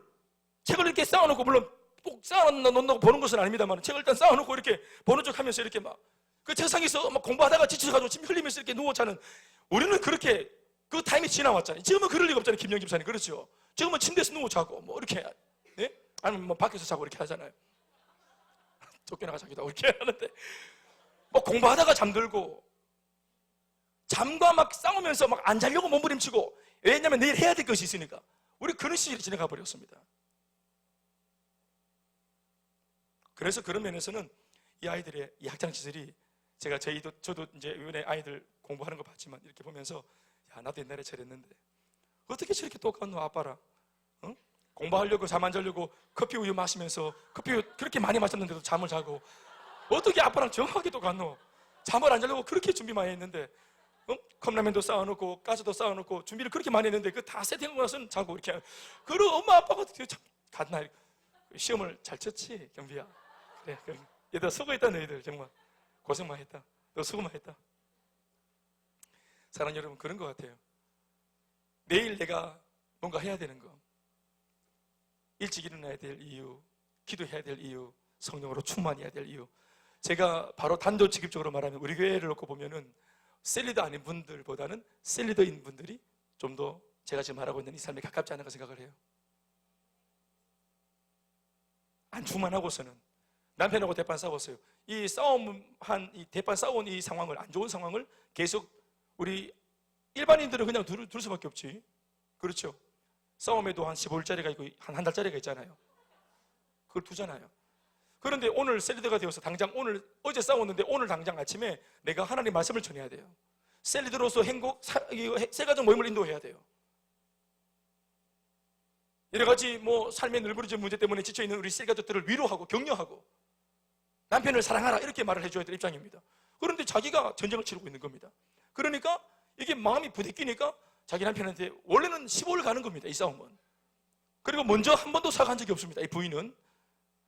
Speaker 1: 책을 이렇게 쌓아놓고, 물론 꼭 쌓아놓는다고 보는 것은 아닙니다만 책을 일단 쌓아놓고 이렇게 보는 척 하면서 이렇게 막 그 책상에서 막 공부하다가 지쳐가지고 침 흘리면서 이렇게 누워 자는, 우리는 그렇게 그 타임이 지나왔잖아요. 지금은 그럴 리가 없잖아요. 김영 집사님, 그렇죠? 지금은 침대에서 누워 자고 뭐 이렇게, 네? 아니면 뭐 밖에서 자고 이렇게 하잖아요. 쫓겨나가 자기도 하고 이렇게 하는데, 뭐 공부하다가 잠들고 잠과 막 싸우면서 막 안 자려고 몸부림치고, 왜냐면 내일 해야 될 것이 있으니까. 우리 그런 시절이 지나가 버렸습니다. 그래서 그런 면에서는 이 아이들의 이 학창 시절이, 제가 저도 이제 이번에 아이들 공부하는 거 봤지만 이렇게 보면서 야, 나도 옛날에 저랬는데 어떻게 저렇게 똑같노 아빠랑, 어? 공부하려고 잠 안 자려고 커피 우유 마시면서 커피 우유 그렇게 많이 마셨는데도 잠을 자고, 어떻게 아빠랑 정확하게 똑같노? 잠을 안 자려고 그렇게 준비 많이 했는데, 컵라면도 쌓아놓고 가스도 쌓아놓고 준비를 그렇게 많이 했는데 그 다 세팅하고 나서는 자고 이렇게. 그리고 엄마 아빠가 참 갔나. 시험을 잘 쳤지 경비야. 그래, 얘들 수고했다. 너희들 정말 고생만 했다. 너 수고만 했다. 사랑하는 여러분, 그런 것 같아요. 내일 내가 뭔가 해야 되는 거, 일찍 일어나야 될 이유, 기도해야 될 이유, 성령으로 충만해야 될 이유. 제가 바로 단도직입적으로 말하면 우리 교회를 놓고 보면은 셀리더 아닌 분들보다는 셀리더인 분들이 좀 더 제가 지금 말하고 있는 이 삶에 가깝지 않은가 생각을 해요. 안 충만하고서는 남편하고 대판 싸웠어요. 이 대판 싸운 이 상황을, 안 좋은 상황을 계속 우리 일반인들은 그냥 둘 수밖에 없지. 그렇죠? 싸움에도 한 15일짜리가 있고 한 달짜리가 있잖아요. 그걸 두잖아요. 그런데 오늘 셀리더가 되어서 당장 어제 싸웠는데 오늘 당장 아침에 내가 하나님 말씀을 전해야 돼요. 셀리더로서 세 가정 모임을 인도해야 돼요. 여러 가지 뭐 삶의 늘부러진 문제 때문에 지쳐있는 우리 셀가족들을 위로하고 격려하고 남편을 사랑하라 이렇게 말을 해줘야 될 입장입니다. 그런데 자기가 전쟁을 치르고 있는 겁니다. 그러니까 이게 마음이 부대끼니까 자기 남편한테 원래는 15일 가는 겁니다. 이 싸움은. 그리고 먼저 한 번도 사과한 적이 없습니다. 이 부인은.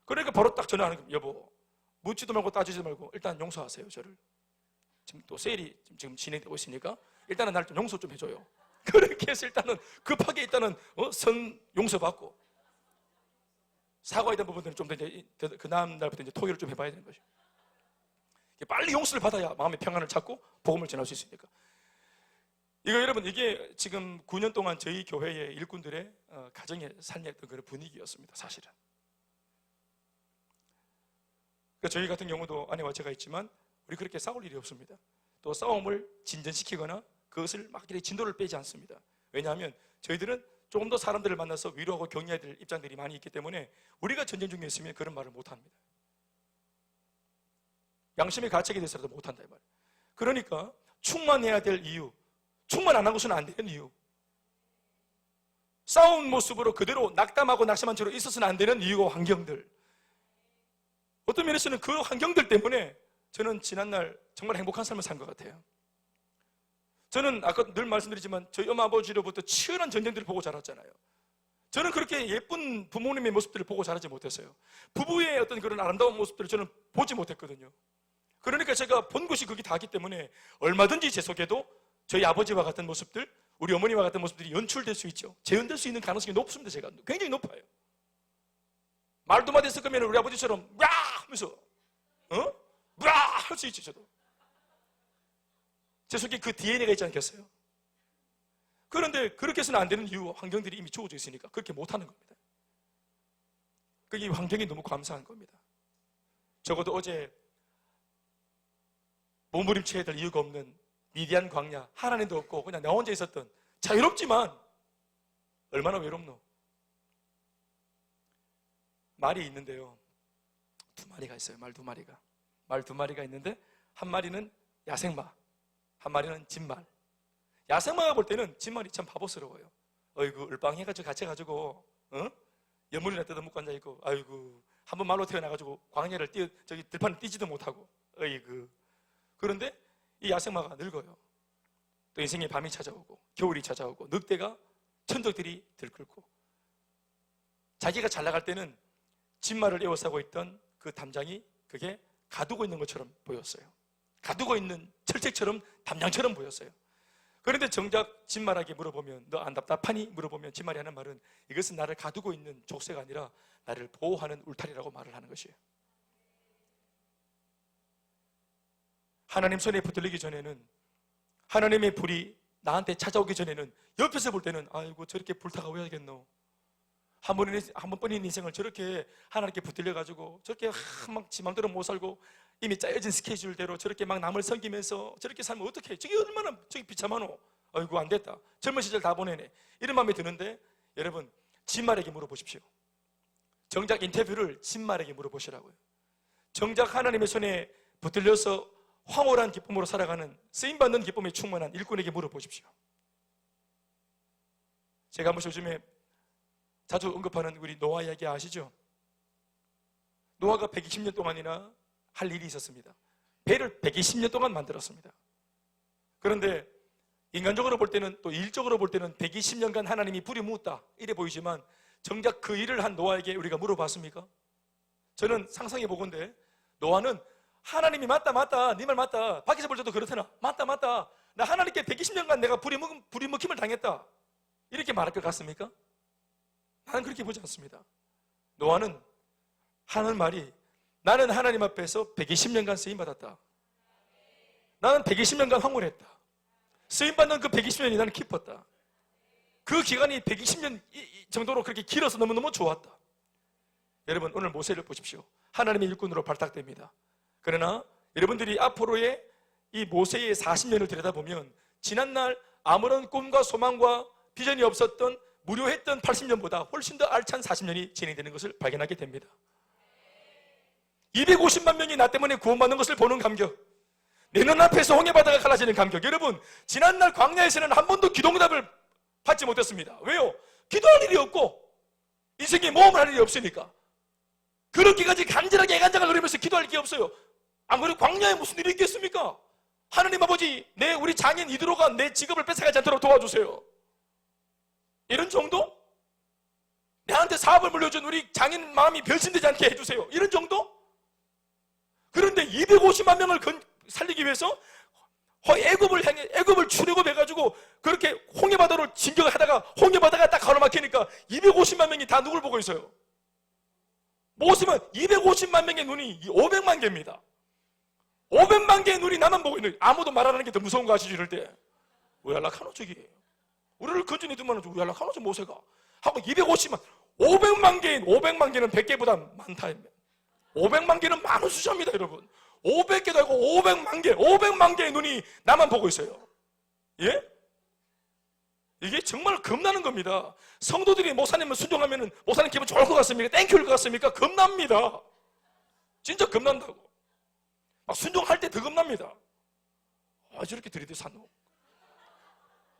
Speaker 1: 그러니까 바로 딱 전화하는 겁니다. 여보, 묻지도 말고 따지지 말고 일단 용서하세요, 저를. 지금 또 세일이 지금 진행되고 있으니까 일단은 날 좀 용서 좀 해줘요. 그렇게 해서 일단은 급하게 일단은 선 용서받고, 사과에 대한 부분들은 좀 더 이제 그 다음 날부터 이제 토의를 좀 해봐야 되는 거죠. 빨리 용서를 받아야 마음의 평안을 찾고 복음을 전할 수 있으니까. 이거 여러분, 이게 지금 9년 동안 저희 교회의 일꾼들의 가정의 삶의 어떤 그런 분위기였습니다. 사실은. 그러니까 저희 같은 경우도 아내와 제가 있지만 우리 그렇게 싸울 일이 없습니다. 또 싸움을 진전시키거나 그것을 막 이렇게 진도를 빼지 않습니다. 왜냐하면 저희들은 조금 더 사람들을 만나서 위로하고 격려해야 될 입장들이 많이 있기 때문에 우리가 전쟁 중에 있으면 그런 말을 못 합니다. 양심의 가책에 대해서라도 못한다 이 말이에요. 그러니까 충만해야 될 이유, 충만 안 하고서는 안 되는 이유, 싸운 모습으로 그대로 낙담하고 낙심한 채로 있어서는 안 되는 이유와 환경들, 어떤 면에서는 그 환경들 때문에 저는 지난날 정말 행복한 삶을 산 것 같아요. 저는 아까 늘 말씀드리지만 저희 엄마 아버지로부터 치열한 전쟁들을 보고 자랐잖아요. 저는 그렇게 예쁜 부모님의 모습들을 보고 자라지 못했어요. 부부의 어떤 그런 아름다운 모습들을 저는 보지 못했거든요. 그러니까 제가 본 것이 그게 다기 때문에 얼마든지 제 속에도 저희 아버지와 같은 모습들, 우리 어머니와 같은 모습들이 연출될 수 있죠. 재현될 수 있는 가능성이 높습니다. 제가 굉장히 높아요. 말도 못했을 거면 우리 아버지처럼 야 하면서 야 할 수 있지. 저도 제 속에 그 DNA가 있지 않겠어요? 그런데 그렇게 해서는 안 되는 이유, 환경들이 이미 주어져 있으니까 그렇게 못하는 겁니다. 그게 환경이 너무 감사한 겁니다. 적어도 어제 몸부림쳐야 될 이유가 없는 미디안 광야, 하나님도 없고 그냥 나 혼자 있었던, 자유롭지만 얼마나 외롭노. 말이 있는데요, 두 마리가 있어요. 말 두 마리가. 말 두 마리가 있는데 한 마리는 야생마, 한 마리는 진말. 야생마가 볼 때는 진말이 참 바보스러워요. 어이구 을빵해가지고 갇혀가지고 연물이나 뜯어먹고 앉아있고, 아이고 한번 말로 태어나가지고 광야를 저기 들판을 뛰지도 못하고, 어이구. 그런데 이 야생마가 늙어요. 또 인생의 밤이 찾아오고 겨울이 찾아오고 늑대가 천적들이 들끓고, 자기가 잘 나갈 때는 진말을 에워싸고 있던 그 담장이 그게 가두고 있는 것처럼 보였어요. 가두고 있는 철책처럼 담장처럼 보였어요. 그런데 정작 진말에게 물어보면, 너 안 답답하니? 물어보면 진말이 하는 말은, 이것은 나를 가두고 있는 족쇄가 아니라 나를 보호하는 울타리라고 말을 하는 것이에요. 하나님 손에 붙들리기 전에는, 하나님의 불이 나한테 찾아오기 전에는, 옆에서 볼 때는 아이고 저렇게 불타가 왜 하겠노, 한 번뿐인 인생을 저렇게 하나님께 붙들려가지고 저렇게 막 지 맘대로 못 살고 이미 짜여진 스케줄대로 저렇게 막 남을 섬기면서 저렇게 살면 어떡해, 저게 얼마나 저기 비참하노, 아이고 안 됐다, 젊은 시절 다 보내네, 이런 마음이 드는데, 여러분 진말에게 물어보십시오. 정작 인터뷰를 진말에게 물어보시라고요. 정작 하나님의 손에 붙들려서 황홀한 기쁨으로 살아가는, 쓰임받는 기쁨에 충만한 일꾼에게 물어보십시오. 제가 한 번씩 요즘에 자주 언급하는 우리 노아 이야기 아시죠? 노아가 120년 동안이나 할 일이 있었습니다. 배를 120년 동안 만들었습니다. 그런데 인간적으로 볼 때는, 또 일적으로 볼 때는 120년간 하나님이 불이 묻다 이래 보이지만, 정작 그 일을 한 노아에게 우리가 물어봤습니까? 저는 상상해 보건대 노아는 하나님이 맞다 네 말 맞다, 밖에서 볼 때도 그렇잖아, 맞다 나 하나님께 120년간 내가 불이 먹힘을 당했다 이렇게 말할 것 같습니까? 나는 그렇게 보지 않습니다. 노아는 하는 말이, 나는 하나님 앞에서 120년간 쓰임받았다, 나는 120년간 황홀했다, 쓰임받는 그 120년이 나는 기뻤다, 그 기간이 120년 정도로 그렇게 길어서 너무너무 좋았다. 여러분 오늘 모세를 보십시오. 하나님의 일꾼으로 발탁됩니다. 그러나 여러분들이 앞으로의 이 모세의 40년을 들여다보면, 지난날 아무런 꿈과 소망과 비전이 없었던 무료했던 80년보다 훨씬 더 알찬 40년이 진행되는 것을 발견하게 됩니다. 250만 명이 나 때문에 구원받는 것을 보는 감격, 내 눈앞에서 홍해바다가 갈라지는 감격. 여러분 지난날 광야에서는 한 번도 기도응답을 받지 못했습니다. 왜요? 기도할 일이 없고 인생에 모험을 할 일이 없으니까. 그렇게까지 간절하게 애간장을 누리면서 기도할 게 없어요. 안 그래도 광야에 무슨 일이 있겠습니까? 하나님 아버지, 우리 장인 이드로가 내 직업을 뺏어가지 않도록 도와주세요, 이런 정도? 내한테 사업을 물려준 우리 장인 마음이 변심되지 않게 해주세요, 이런 정도? 그런데 250만 명을 살리기 위해서 애굽을 출애굽해가지고 그렇게 홍해바다로 진격을 하다가 홍해바다가 딱 가로막히니까 250만 명이 다 누굴 보고 있어요? 모세는 250만 명의 눈이 500만 개입니다. 500만 개의 눈이 나만 보고 있는, 아무도 말하는 게 더 무서운 거 아시죠? 이럴 때 왜 연락하노 저기, 우리를 건전히 두면 왜 연락하노 저 모세가 하고 250만, 500만 개는 100개보다 많다. 500만 개는 많은 숫자입니다. 여러분 500개도 아니고 500만 개의 눈이 나만 보고 있어요. 예? 이게 정말 겁나는 겁니다. 성도들이 목사님을 순종하면 목사님 기분 좋을 것 같습니까? 땡큐일 것 같습니까? 겁납니다. 진짜 겁난다고. 막 순종할 때 더 겁납니다. 저렇게 들이대사노.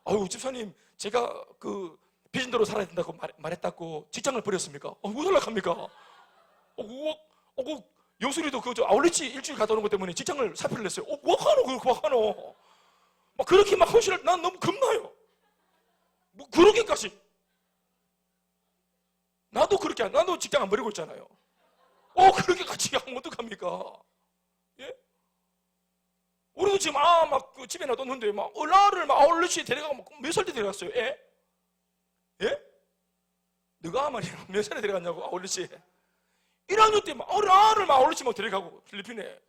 Speaker 1: 아유, 집사님, 제가 그 비전대로 살아야 된다고 말했다고 직장을 버렸습니까? 왜 연락합니까? 그 영순이도 그 아울렛이 일주일 갔다 오는 것 때문에 직장을 사표를 냈어요. 뭐 하노? 막 그렇게 막 헌신할 때 난 너무 겁나요. 뭐 그러기까지. 나도 직장 안 버리고 있잖아요. 그렇게 같이 하면 어떡합니까? 예? 우리도 지금 막 그 집에 놔뒀는데 막 얼라를 막 아울렛이 데려가고 몇 살 때 데려갔어요? 예? 너가 말이야 몇 살에 데려갔냐고 아울렛이 1학년 때 막 얼라를 막 아울렛이 막 데려가고 필리핀에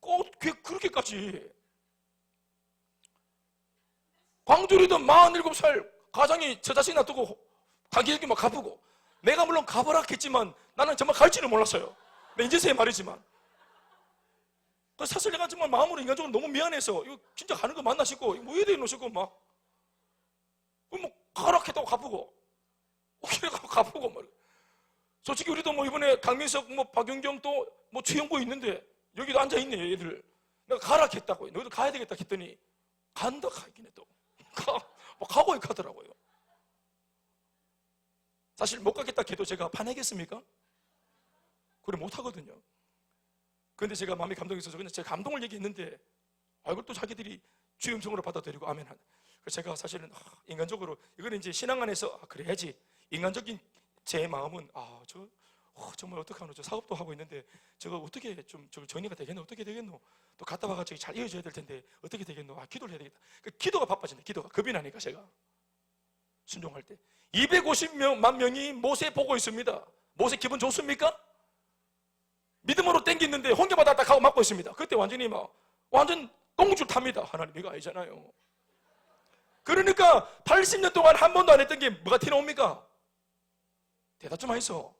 Speaker 1: 꼭 그렇게까지. 광주리도 47살 가장이 저 자식 놔두고 가게에게 막 갚고, 내가 물론 가버락했지만 나는 정말 갈지는 몰랐어요. 내 인제서야 말이지만. 사실 내가 정말 마음으로 인간적으로 너무 미안해서 이거 진짜 가는 거 맞나 싶고 뭐 이래 놓으시고 막 가락했다고 갚고 이래가고 갚고 막. 솔직히 우리도 뭐 이번에 강민석 뭐 박윤경 또 뭐 최영보 있는데 여기도 앉아있네 얘들. 내가 가락했다고 너희도 가야 되겠다 했더니 간다 가긴 해 또. 가고 가더라고요. 사실 못 가겠다 해도 제가 반하겠습니까? 그래 못하거든요. 그런데 제가 마음이 감동이 있어서 그냥 제 감동을 얘기했는데 이걸 또 자기들이 주의 음성으로 받아들이고 아멘 하네. 그래서 제가 사실은 인간적으로 이거는 이제 신앙 안에서 그래야지, 인간적인 제 마음은 정말 어떡하노, 저 사업도 하고 있는데 저거 어떻게 좀 정리가 되겠노, 어떻게 되겠노, 또 갔다 와가지고 잘 이어져야 될 텐데 어떻게 되겠노, 기도를 해야 되겠다. 기도가 바빠진다. 기도가 겁이 나니까 제가 순종할 때 250만 명이 모세 보고 있습니다. 모세 기분 좋습니까? 믿음으로 땡기는데 홍해바다 딱 하고 막고 있습니다. 그때 완전 똥줄 탑니다. 하나님 이거 아니잖아요. 그러니까 80년 동안 한 번도 안 했던 게 뭐가 튀어나옵니까? 대답 좀 하이소.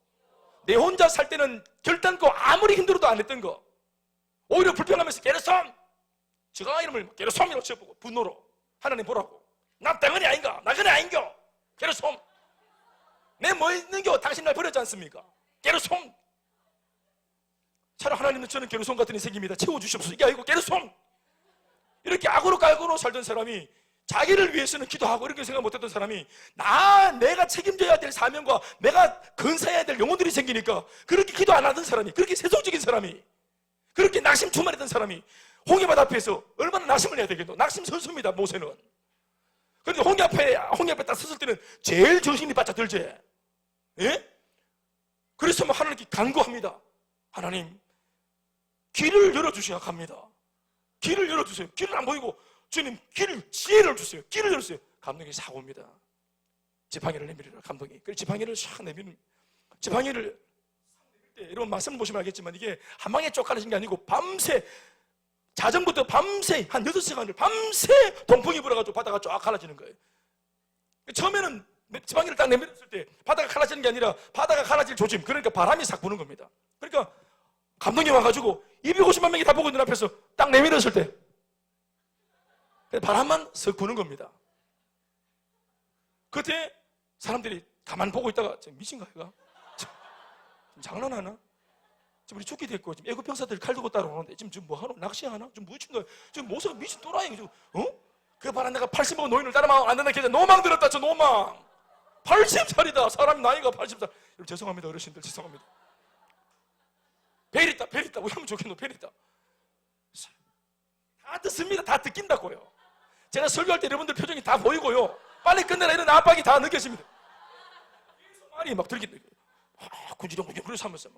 Speaker 1: 내 혼자 살 때는 결단코 아무리 힘들어도 안 했던 거, 오히려 불평하면서 게르솜, 저가 이름을 게르솜이라고 지어보고 분노로 하나님 보라고, 나 당연히 아닌가, 나그네 아닌가, 게르솜, 내 뭐 있는겨, 당신 날 버렸지 않습니까? 게르솜. 차라리 하나님은 저는 게르솜 같은 인생입니다, 채워주시옵소서. 이게 아니고 게르솜. 이렇게 악으로 깔고로 살던 사람이, 자기를 위해서는 기도하고 이렇게 생각 못했던 사람이 내가 책임져야 될 사명과 내가 건사해야 될 영혼들이 생기니까 그렇게 기도 안 하던 사람이, 그렇게 세속적인 사람이, 그렇게 낙심 충만했던 사람이 홍해바다 앞에서 얼마나 낙심을 해야 되겠노. 낙심 선수입니다, 모세는. 그런데 홍해 앞에 딱 섰을 때는 제일 정신이 바짝 들지. 예? 그래서 하나님께 간구합니다. 하나님, 길을 열어주셔야 합니다. 길을 열어주세요. 길을 안 보이고 주님 지혜를 주세요. 길을 열어주세요. 감독이 사고입니다. 지팡이를 내밀으라. 감독이. 그래서 지팡이를 샥 내미는, 지팡이를 때 여러분 말씀 보시면 알겠지만 이게 한 방에 쪽 갈라진 게 아니고 밤새, 자정부터 밤새 한 6시간을 밤새 동풍이 불어가지고 바다가 쫙 갈라지는 거예요. 처음에는 지팡이를 딱 내밀었을 때 바다가 갈라지는 게 아니라 바다가 갈라질 조짐, 그러니까 바람이 싹 부는 겁니다. 그러니까 감독이 와가지고 250만 명이 다 보고 있는 앞에서 딱 내밀었을 때 바람만 썩 부는 겁니다. 그때 사람들이 가만 보고 있다가 미친가 얘가? 지금 장난하나? 지금 우리 죽게 됐고 지금 애국 병사들 칼 들고 따라오는데 지금 뭐 하노? 낚시하나? 지금 뭐 친거야? 지금 모세가 미친 또라이 지금 그 바람 내가 80먹은 노인을 따라만 안 된다 했는데 노망 들었다. 저 노망 80살이다. 사람 나이가 80살. 여러분 죄송합니다, 어르신들 죄송합니다. 벨 있다 왜 하면 좋겠노? 벨 있다. 다 듣습니다. 다 듣긴다고요. 제가 설교할 때 여러분들 표정이 다 보이고요. 빨리 끝내라 이런 압박이 다 느껴집니다. 말이 막 들긴다. 군지령 그래서 하면서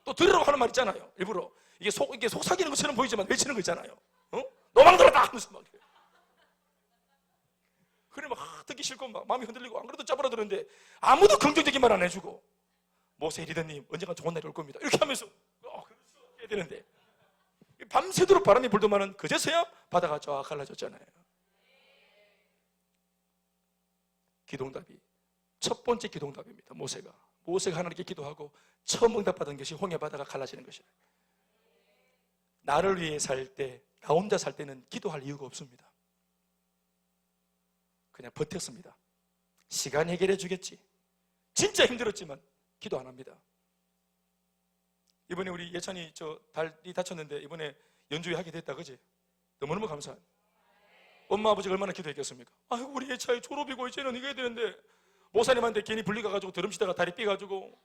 Speaker 1: 또 들으라고 하는 말 있잖아요. 일부러 이게 속삭이는 것처럼 보이지만 외치는 거 있잖아요. 노망 들었다 하면서 막 그래 막 듣기 싫고 막 마음이 흔들리고 안 그래도 짜부라드는데 아무도 긍정적인 말 안 해주고 모세 리더님 언젠가 좋은 날이 올 겁니다 이렇게 하면서 그렇죠 해야 되는데 밤새도록 바람이 불더만은 그제서야 바다가 쫙 갈라졌잖아요. 기도응답이 첫 번째 기도응답입니다. 모세가 하나님께 기도하고 처음 응답받은 것이 홍해바다가 갈라지는 것이에요. 나를 위해 살 때, 나 혼자 살 때는 기도할 이유가 없습니다. 그냥 버텼습니다. 시간 해결해 주겠지. 진짜 힘들었지만 기도 안 합니다. 이번에 우리 예찬이 다리 다쳤는데 이번에 연주회 하게 됐다, 그지? 너무너무 감사해. 엄마 아버지가 얼마나 기도했겠습니까? 아이고, 우리 예찬이 졸업이고 이제는 이거 해야 되는데 목사님한테 괜히 불리가가지고 드럼치다가 다리 삐가지고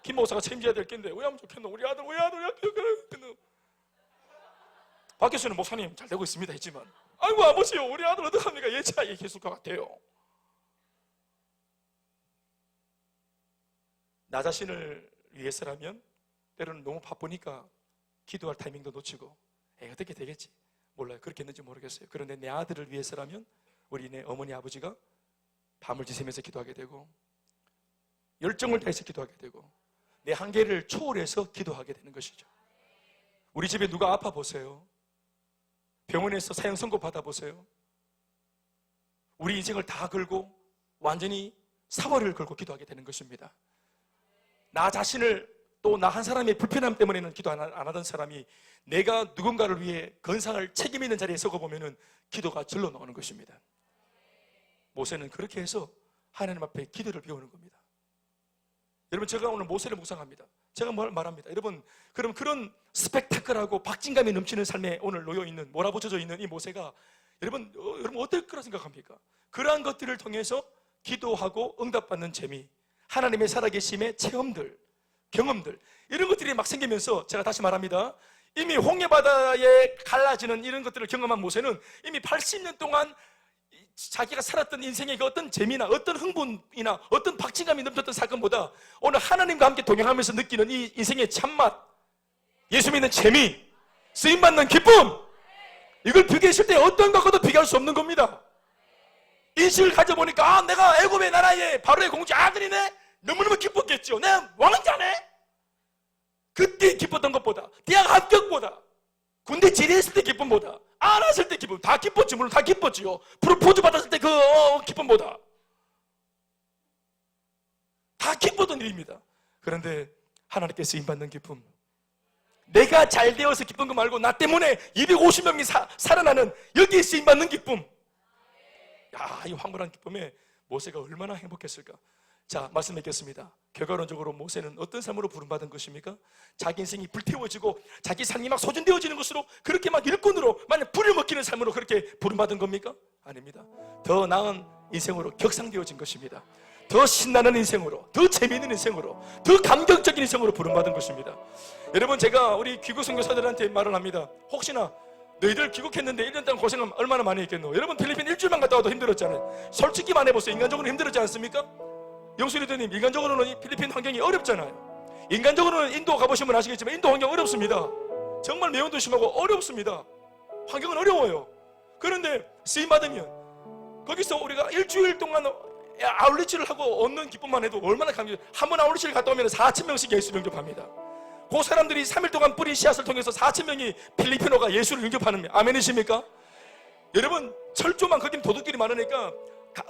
Speaker 1: 김 목사가 책임져야 될 텐데 왜 하면 좋겠노? 우리 아들 왜 학교 밖에서는 목사님 잘 되고 있습니다 했지만, 아이고 아버지요, 우리 아들 어떡합니까? 예찬이 얘기했을 것 같아요. 나 자신을 위해서라면 때로는 너무 바쁘니까 기도할 타이밍도 놓치고 어떻게 되겠지? 몰라요. 그렇게 했는지 모르겠어요. 그런데 내 아들을 위해서라면 우리 내 어머니 아버지가 밤을 지새면서 기도하게 되고 열정을 다해서 기도하게 되고 내 한계를 초월해서 기도하게 되는 것이죠. 우리 집에 누가 아파 보세요. 병원에서 사형 선고 받아보세요. 우리 인생을 다 걸고 완전히 사활을 걸고 기도하게 되는 것입니다. 나 자신을 또 나 한 사람의 불편함 때문에는 기도 안 하던 사람이 내가 누군가를 위해 건상을 책임 있는 자리에 서고 보면은 기도가 절로 나오는 것입니다. 모세는 그렇게 해서 하나님 앞에 기도를 배우는 겁니다. 여러분, 제가 오늘 모세를 묵상합니다. 제가 말합니다. 여러분, 그럼 그런 스펙타클하고 박진감이 넘치는 삶에 오늘 놓여있는, 몰아붙여져 있는 이 모세가 여러분 어떨 거라 생각합니까? 그러한 것들을 통해서 기도하고 응답받는 재미, 하나님의 살아계심의 체험들, 경험들, 이런 것들이 막 생기면서 제가 다시 말합니다. 이미 홍해바다에 갈라지는 이런 것들을 경험한 모세는 이미 80년 동안 자기가 살았던 인생의 그 어떤 재미나 어떤 흥분이나 어떤 박진감이 넘쳤던 사건보다 오늘 하나님과 함께 동행하면서 느끼는 이 인생의 참맛, 예수 믿는 재미, 쓰임받는 기쁨, 이걸 비교했을 때 어떤 것과도 비교할 수 없는 겁니다. 인식을 가져보니까 내가 애굽의 나라의 바로의 공주 아들이네? 너무너무 기뻤겠죠. 내가 왕자네? 그때 기뻤던 것보다, 대학 합격보다, 군대 제대했을 때 기쁨보다, 안 왔을 때 기쁨, 다 기뻤지. 물론 다 기뻤지요. 프로포즈 받았을 때 그 기쁨보다 다 기뻤던 일입니다. 그런데 하나님께 쓰임받는 기쁨, 내가 잘 되어서 기쁜 거 말고 나 때문에 250명이 살아나는 여기에 쓰임받는 기쁨, 야, 이 황홀한 기쁨에 모세가 얼마나 행복했을까. 자, 말씀 맺겠습니다. 결과론적으로 모세는 어떤 삶으로 부름받은 것입니까? 자기 인생이 불태워지고 자기 삶이 막 소진되어지는 것으로, 그렇게 막 일꾼으로 만약 불을 먹히는 삶으로 그렇게 부름받은 겁니까? 아닙니다. 더 나은 인생으로 격상되어진 것입니다. 더 신나는 인생으로, 더 재미있는 인생으로, 더 감격적인 인생으로 부름받은 것입니다. 여러분, 제가 우리 귀국 선교사들한테 말을 합니다. 혹시나 너희들 귀국했는데 1년 동안 고생은 얼마나 많이 했겠노? 여러분, 필리핀 일주일만 갔다 와도 힘들었잖아요. 솔직히 말해보세요. 인간적으로 힘들었지 않습니까? 영수리더님, 인간적으로는 필리핀 환경이 어렵잖아요. 인간적으로는 인도 가보시면 아시겠지만 인도 환경 어렵습니다. 정말 매운도 심하고 어렵습니다. 환경은 어려워요. 그런데 쓰임받으면 거기서 우리가 일주일 동안 아울리치를 하고 얻는 기쁨만 해도 얼마나 감격. 한 번 아울리치를 갔다 오면 4,000명씩 예수를 영접합니다. 그 사람들이 3일 동안 뿌린 씨앗을 통해서 4,000명이 필리핀어가 예수를 영접하는, 아멘이십니까? 여러분, 철조망, 거기는 도둑들이 많으니까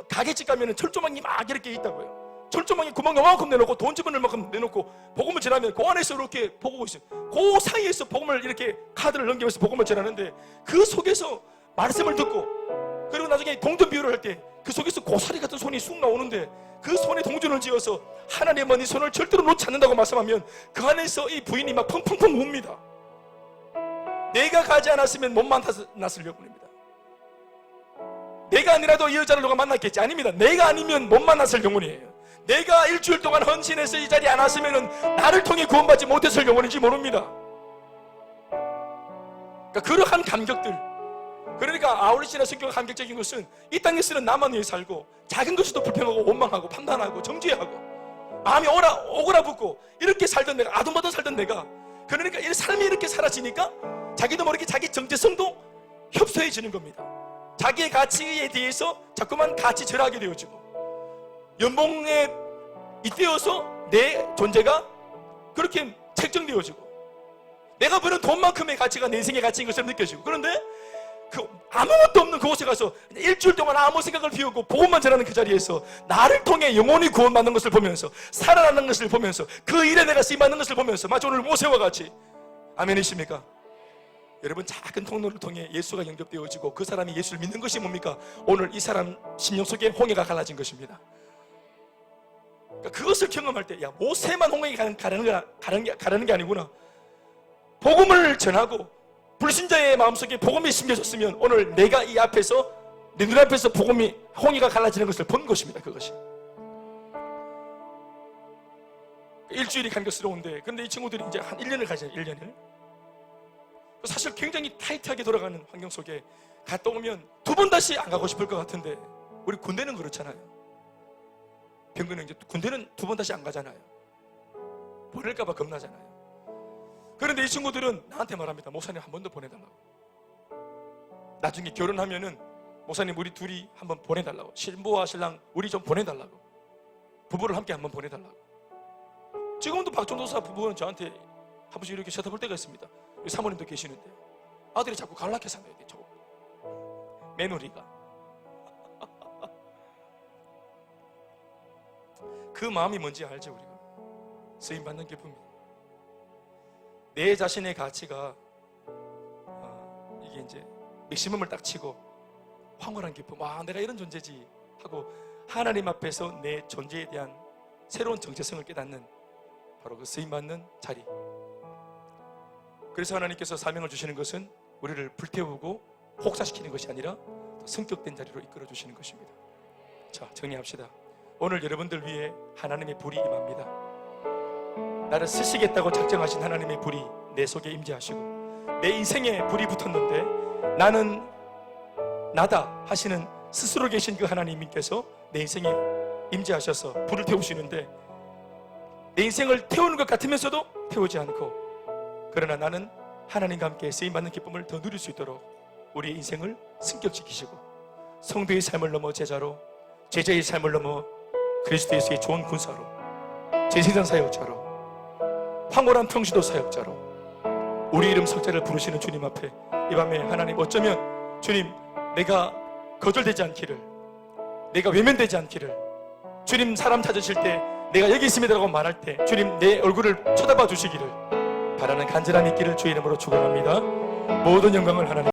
Speaker 1: 가게집 가면 철조망이 막 이렇게 있다고요. 철조망이 구멍 요만큼 내놓고 돈 집어넣을 만큼 내놓고 복음을 전하면 그 안에서 이렇게 보고 있어요. 그 사이에서 복음을 이렇게 카드를 넘기면서 복음을 전하는데 그 속에서 말씀을 듣고, 그리고 나중에 동전 비유를 할 때 그 속에서 고사리 같은 손이 쑥 나오는데 그 손에 동전을 지어서 하나님은 이 손을 절대로 놓지 않는다고 말씀하면 그 안에서 이 부인이 막 펑펑펑 웁니다. 내가 가지 않았으면 못 만났을 영혼입니다. 내가 아니라도 이 여자를 누가 만났겠지? 아닙니다. 내가 아니면 못 만났을 영혼이에요. 내가 일주일 동안 헌신해서 이 자리에 안 왔으면 나를 통해 구원받지 못했을 영혼인지 모릅니다. 그러니까 그러한 감격들, 그러니까 아울리치나 성경의 감격적인 것은 이 땅에서는 나만 위해 살고 작은 것에도 불평하고 원망하고 판단하고 정죄하고 마음이 오그라붙고 이렇게 살던 내가, 아둥바둥 살던 내가, 그러니까 이 삶이 이렇게 사라지니까 자기도 모르게 자기 정체성도 협소해지는 겁니다. 자기의 가치에 대해서 자꾸만 가치 절하게 되어지고 연봉에 잇대어서 내 존재가 그렇게 책정되어지고 내가 버는 돈만큼의 가치가 내 인생의 가치인 것처럼 느껴지고, 그런데 그 아무것도 없는 그곳에 가서 일주일 동안 아무 생각을 비우고 복음만 전하는 그 자리에서 나를 통해 영혼이 구원받는 것을 보면서, 살아나는 것을 보면서, 그 일에 내가 쓰임받는 것을 보면서, 마치 오늘 모세와 같이, 아멘이십니까? 여러분, 작은 통로를 통해 예수가 영접되어지고 그 사람이 예수를 믿는 것이 뭡니까? 오늘 이 사람 심령 속에 홍해가 갈라진 것입니다. 그러니까 그것을 경험할 때, 야, 모세만 홍해가 가르는 게 아니구나. 복음을 전하고 불신자의 마음속에 복음이 심겨졌으면 오늘 내가 이 앞에서 내 눈앞에서 복음이 홍해가 갈라지는 것을 본 것입니다. 그것이 일주일이 감격스러운데, 그런데 이 친구들이 이제 한 1년을 가잖아요. 1년을. 사실 굉장히 타이트하게 돌아가는 환경 속에 갔다 오면 두 번 다시 안 가고 싶을 것 같은데, 우리 군대는 그렇잖아요. 병근은 이제 군대는 두 번 다시 안 가잖아요. 보낼까봐 겁나잖아요. 그런데 이 친구들은 나한테 말합니다. 목사님 한 번 더 보내달라고. 나중에 결혼하면은 목사님 우리 둘이 한번 보내달라고. 신부와 신랑 우리 좀 보내달라고. 부부를 함께 한번 보내달라고. 지금도 박종도사 부부는 저한테 한 번씩 이렇게 쳐다볼 때가 있습니다. 사모님도 계시는데 아들이 자꾸 갈라켜서 하면 돼. 며느리가. 그 마음이 뭔지 알죠? 우리가 쓰임받는 기쁨이. 내 자신의 가치가 이게 이제 맥시멈을 딱 치고 황홀한 기쁨, 내가 이런 존재지 하고 하나님 앞에서 내 존재에 대한 새로운 정체성을 깨닫는 바로 그 쓰임받는 자리. 그래서 하나님께서 사명을 주시는 것은 우리를 불태우고 혹사시키는 것이 아니라 성격된 자리로 이끌어 주시는 것입니다. 자, 정리합시다. 오늘 여러분들 위해 하나님의 불이 임합니다. 나를 쓰시겠다고 작정하신 하나님의 불이 내 속에 임재하시고, 내 인생에 불이 붙었는데 나는 나다 하시는 스스로 계신 그 하나님께서 내 인생에 임재하셔서 불을 태우시는데, 내 인생을 태우는 것 같으면서도 태우지 않고, 그러나 나는 하나님과 함께 쓰임받는 기쁨을 더 누릴 수 있도록 우리의 인생을 승격시키시고, 성도의 삶을 넘어 제자로, 제자의 삶을 넘어 그리스도 예수의 좋은 군사로, 제세상 사역자로, 황홀한 평시도 사역자로 우리 이름 석자를 부르시는 주님 앞에 이 밤에 하나님, 어쩌면 주님, 내가 거절되지 않기를, 내가 외면되지 않기를, 주님 사람 찾으실 때 내가 여기 있습니다라고 말할 때 주님 내 얼굴을 쳐다봐 주시기를 바라는 간절함이 있기를 주의 이름으로 축원합니다. 모든 영광을 하나님